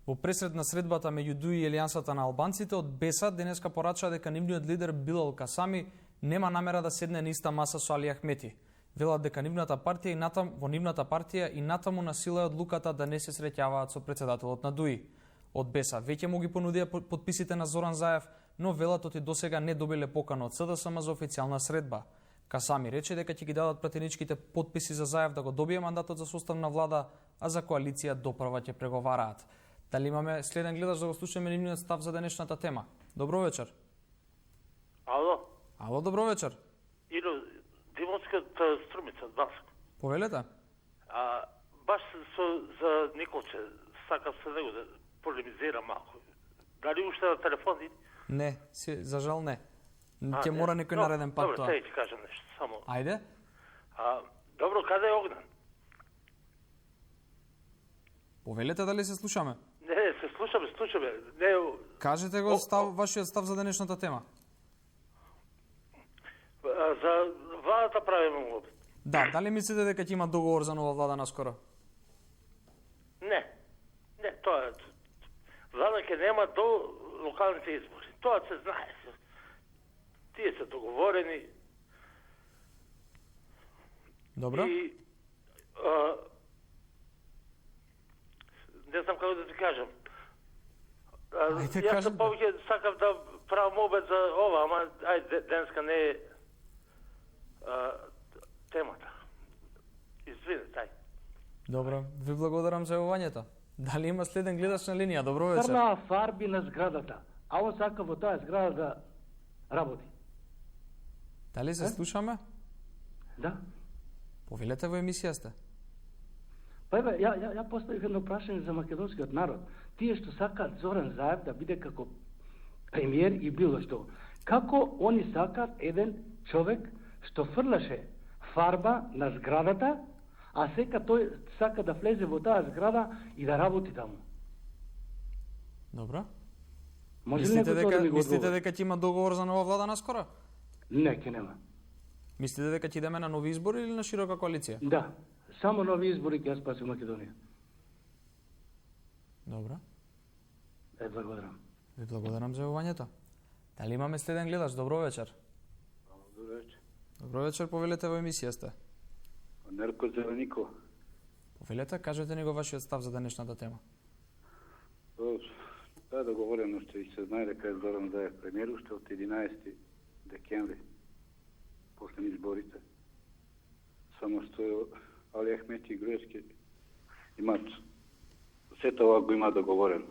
Во пресред на средбата меѓу ДУИ и Елијансата на албанците од БЕСА денеска порачаа дека нивниот лидер Билал Касами нема намера да седне на иста маса со Али Ахмети. Велат дека нивната партија и натаму на сила е одлуката да не се среќаваат со претседателот на ДУИ. Од БЕСА веќе му ги понудија подписите на Зоран Заев, но велат и досега не добиле покана од СДСМ за официјална средба. Касами рече дека ќе ги дадат пратеничките подписи за Заев да го добие мандатот за состав на влада, а за коалиција допрва ќе преговараат. Дали имаме следен гледач да го слушаме нивниот став за денешната тема? Добро вечер. Ало. Ало, добро вечер. Иду Димовската Струмица од Банско. Повелете. Баш за Николче сакам се него да полемизирам малку. Дали уште на телефон? Не, за жал не. Ќе мора некој нареден пат тоа. Добро, сега ќе кажам нешто, само. Ајде. Добро, каде е Огнан? Повелете дали се слушаме? Не, се слушаме. Не. Кажете го вашиот став за денешната тема. За владата правиме му. Да, дали мислите дека ќе има договор за нова влада наскоро? Не, тоа е. Влада ќе нема до локалните избори. Тоа се знае. Тие се договорени. Добро. И не знам како да ти кажам. Јас повеќе сакав да правам обед за ова, ама ајде денеска не е темата. Извинете, Добро, ви благодарам за јавувањето. Дали има следен гледач на линија? Добро вечер. Црна фарби на зградата, а он сака во таа зграда да работи. Дали се слушаме? Да. Повелете во емисија сте. Па еве, ја поставив едно прашање за македонскиот народ. Тие што сакаат Зоран Заев да биде како премиер и било што. Како они сакаат еден човек што фрлаше фарба на зградата, а сека тој сака да влезе во таа зграда и да работи таму. Добро. Мислите дека ќе има договор за нова влада наскоро? Не, ќе нема. Мислите дека ќе идеме на нови избори или на широка коалиција? Да, само нови избори ќе ја спаси Македонија. Добро. Благодарам. Ви благодарам за јавувањето. Дали имаме следен гледач? Добро вечер. Добро вечер. Добро вечер, повелете во емисија сте. Нерко Зеленико. Повелете, кажете ни го вашиот став за денешната тема. Тоа да говорено што и се знае дека е Зоран Заев премиер уште од 11 декември, после изборите. Само што Али Ахмети и Груевски имат сето ова го има договорено.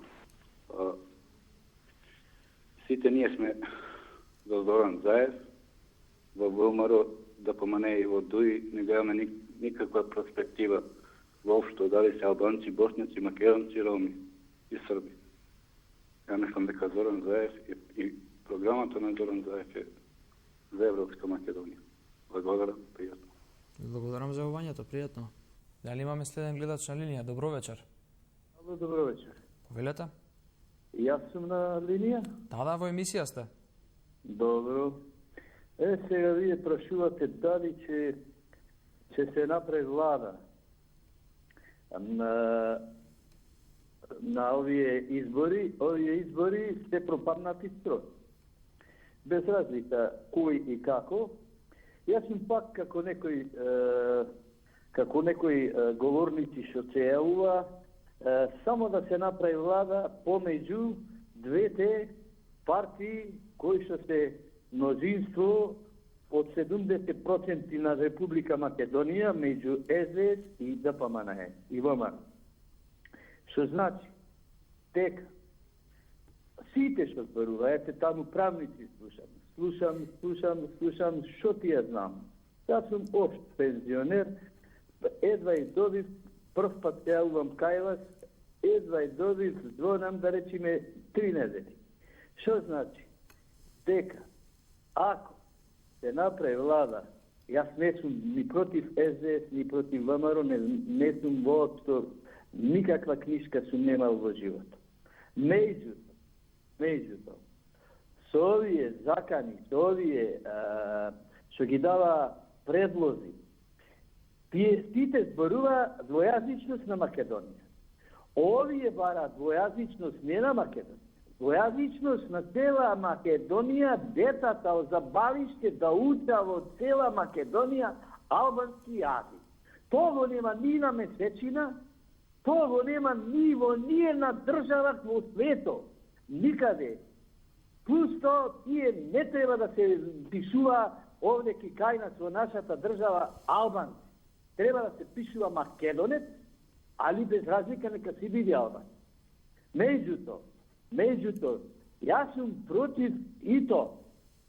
Сите ние сме за Зоран Заев, во ВМРО да помане и во ДУИ, не гледаме никаква перспектива воопшто, дали се албанци, боснаци, македонци, роми и срби. Ја мислам дека Зоран Заев и програмата на Зоран Заев е за Европска Македонија. Благодарам, пријатно. Благодарам за јавувањето, пријатно. Дали имаме следен гледач на линија? Добро вечер. Ало, добро вечер. Повелете? Јас сум на линија? Да, во емисија сте. Добро. Сега вие прашувате дали ќе се направи влада на овие избори. Овие избори се пропаднати строј. Без разлика кој и како. Јас сум пак како некои говорници што се јавува, само да се направи влада помеѓу двете партии кои што се мнозинство од 70% на Република Македонија меѓу СДС и ДПМНЕ и ВМРО. Што значи дека сите што зборуваат, таму правници слушам, што ти ја знам. Јас сум општ пензионер, едва и добив, прв пат се јавувам кај вас, едва и добив, звонам да речеме 3 недели. Што значи? Дека ако се направи влада, јас не сум ни против СДС, ни против ВМРО, не сум воопшто никаква книжка сум немал во живот. Меѓутоа, со овие закани, со овие што ги дава предлози, Тите зборува двојазичност на Македонија. Овие бара двојазичност не на Македонија. Двојазичност на цела Македонија, децата озабавиште да уча во цела Македонија албански јазик. Тоа го нема ни на месечина, тоа го нема ни во ниједна држава во светот. Никаде. Плюс тоа, тие не треба да се пишува овде кај нас во нашата држава албанци. Треба да се пишува македонец, али без разлика нека си биде албанец. Меѓутоа, јас сум против и то.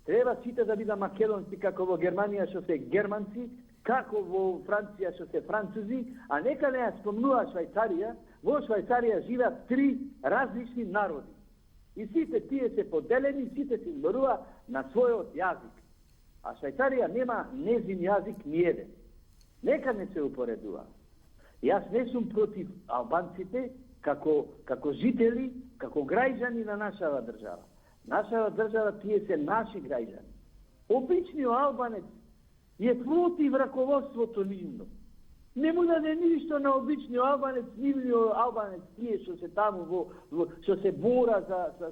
Треба сите да бидат македонци, како во Германија што се германци, како во Франција што се французи, а нека не ја спомнува Швајцарија. Во Швајцарија живеат 3 различни народи. И сите тие се поделени, сите се зборува на својот јазик. А Швајцарија нема незин јазик ниеден. Нека не се упоредува. Јас не сум против албанците како жители, како граѓани на нашава држава. Нашава држава тие се наши граѓани. Обичниот албанец е против раководството нивно. Не му даде ништо на обичниот албанец, нивниот албанец, тие што се таму што се бора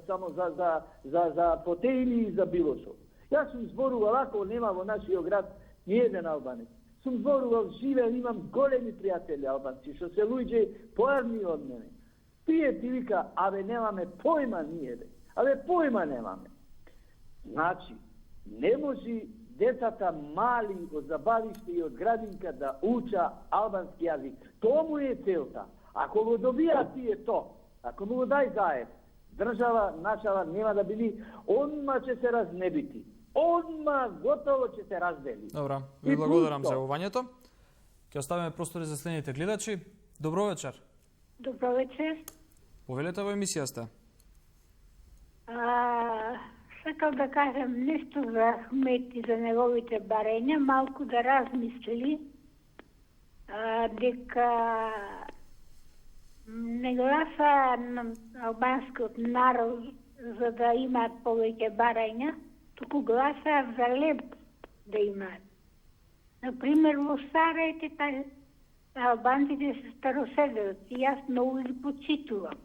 само за фотејли и за било што. Јас сум зборувал, ако нема во нашиот град ниеден албанец. Сум зборувал, живеел, имам големи пријатели албанци, што се луѓе поарни од мене. Тие ти вика, абе немаме појма ние, бе. Абе појма немаме. Значи, не може децата мали од забавиште и од градинка да уча албански јазик. Тоа му е целта. Ако го добија тие ако му го дај заед, држава нашава нема да били, одма ќе се разнебити. Одма готово ќе се раздели. Добра, ви благодарам за јавувањето. Ќе оставиме простори за следните гледачи. Добро вечер. Добро вечер. Повелете во емисија сте. Сакал да кажам нешто за Ахмет и за неговите барења, малку да размисли дека не гласа на албанскиот народ за да имаат повеќе барања, туку гласа за леп да имаат. Например, во Сарајте албанците се староседелци, јас многу ги почитувам.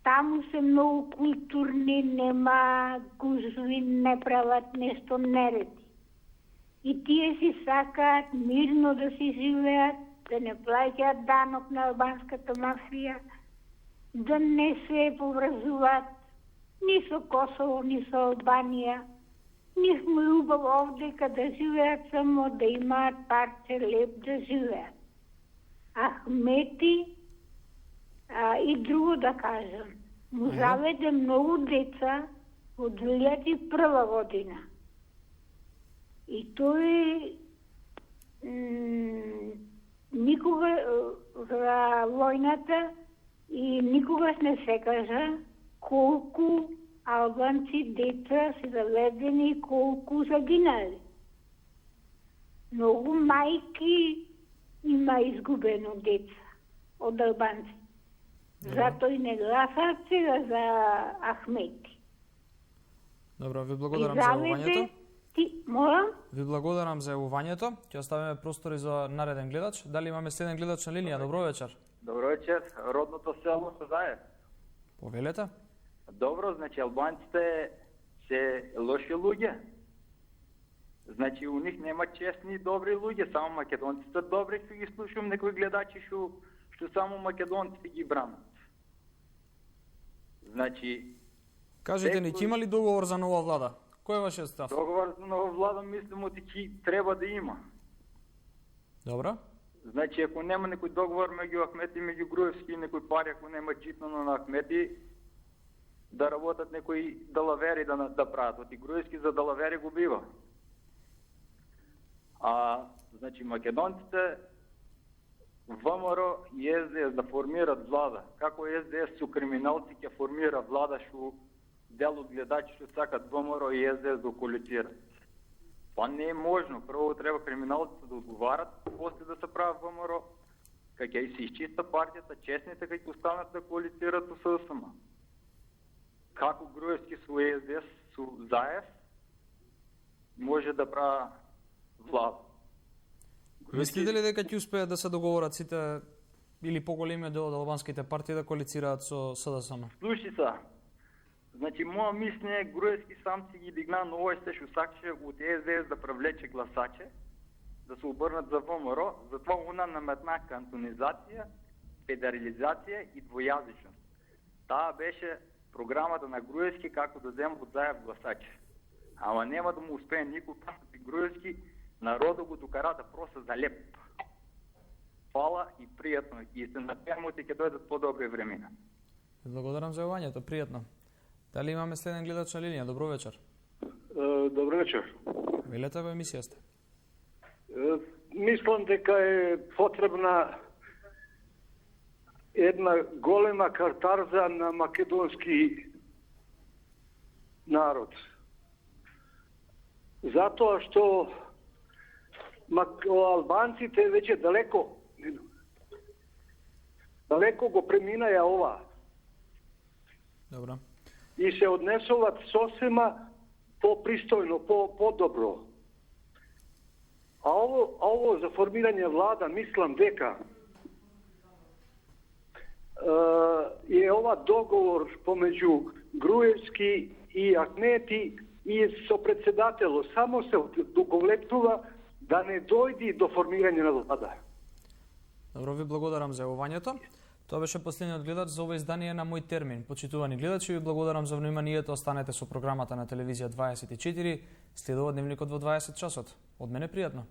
Таму се многу културни, нема гузви, не прават нешто нереди. И тие си сакаат мирно да си живеат, да не плаќаат данок на албанската мафија, да не се поврзуваат ни со Косово, ни со Албанија. Ние сме убаво овде да живеат само да имаат парче леп да живеат. Ахмети и друго да кажам, му заведе многу деца од 2001 година. И тој никога за војната и никогаш не се кажа колку албанци деца се заведени и колку загинали. Многу мајки има изгубено деца од албанци. Затоа и не гласаат сега за Ахмети. Добро, ви благодарам за јавувањето. Ви благодарам за јавувањето. Ќе оставиме простори за нареден гледач. Дали имаме следен гледач на линија? Добро вечер. Добро вечер. Родното село Созаев. Повелете. Добро, значи албанците се лоши луѓе. Значи у них нема честни и добри луѓе, само македонците добри, што ги слушам некои гледачи што само македонците ги бранат. Значи кажете ни, ќе има ли договор за нова влада? Кој е вашиот став? Договор за нова влада мислам дека треба да има. Добро. Значи ако нема некој договор меѓу Ахмети и меѓу Груевски, некој пари ако нема читано на Ахмети, да работат некои далавери да прават. Оти Груевски за далавери го бива. Значи македонците ВМРО и СДС да формират влада. Како СДС со криминалци ќе формира влада што дел од гледачи што сакат ВМРО и СДС да коалицират. Па не е можно. Прво треба криминалците да одговарат, после да се прави ВМРО, кога ќе се изчиста партијата, честните кога ќе останат да коалицират со СДСМ. Како Груевски со СДС, со Заев, може да прави влада. Мислите ли дека ќе успеат да се договорат сите или поголемиот дел од албанските партии да коалицираат со СДСМ? Слушай са, значи моја мислење е Груевски сам си ги дигна на овој што сакаше од СДС да привлече гласаче, да се обрнат за ВМРО, затоа она наметна кантонизација, федерализација и двојазичност. Таа беше програмата на Груевски како да земе од Заев гласачи. Ама нема да му успее никој пасати Груевски, народот го докарата просто за леп. Фала и пријатно и се надеваме дека ќе дојдат подобри времена. Благодарам за јавањето, пријатно. Дали имаме следен гледач на линија? Добро вечер. Добро вечер. Велете во емисија сте. Мислам дека е потребна една голема картарза на македонски народ. Затоа што албанците веќе далеко го преминаја ова. Добро. И се однесуваат сосема попристојно, подобро. А ово за формирање влада, мислам дека е ова договор помеѓу Груевски и Ахмети и со председателот. Само се договлетува да не дојди до формирање на влада. Добро, ви благодарам за јавањето. Тоа беше последниот гледач за ова издание на Мој термин. Почитувани гледачи, ви благодарам за вниманието. Останете со програмата на телевизија 24. Следува дневникот во 20 часот. Од мене пријатно.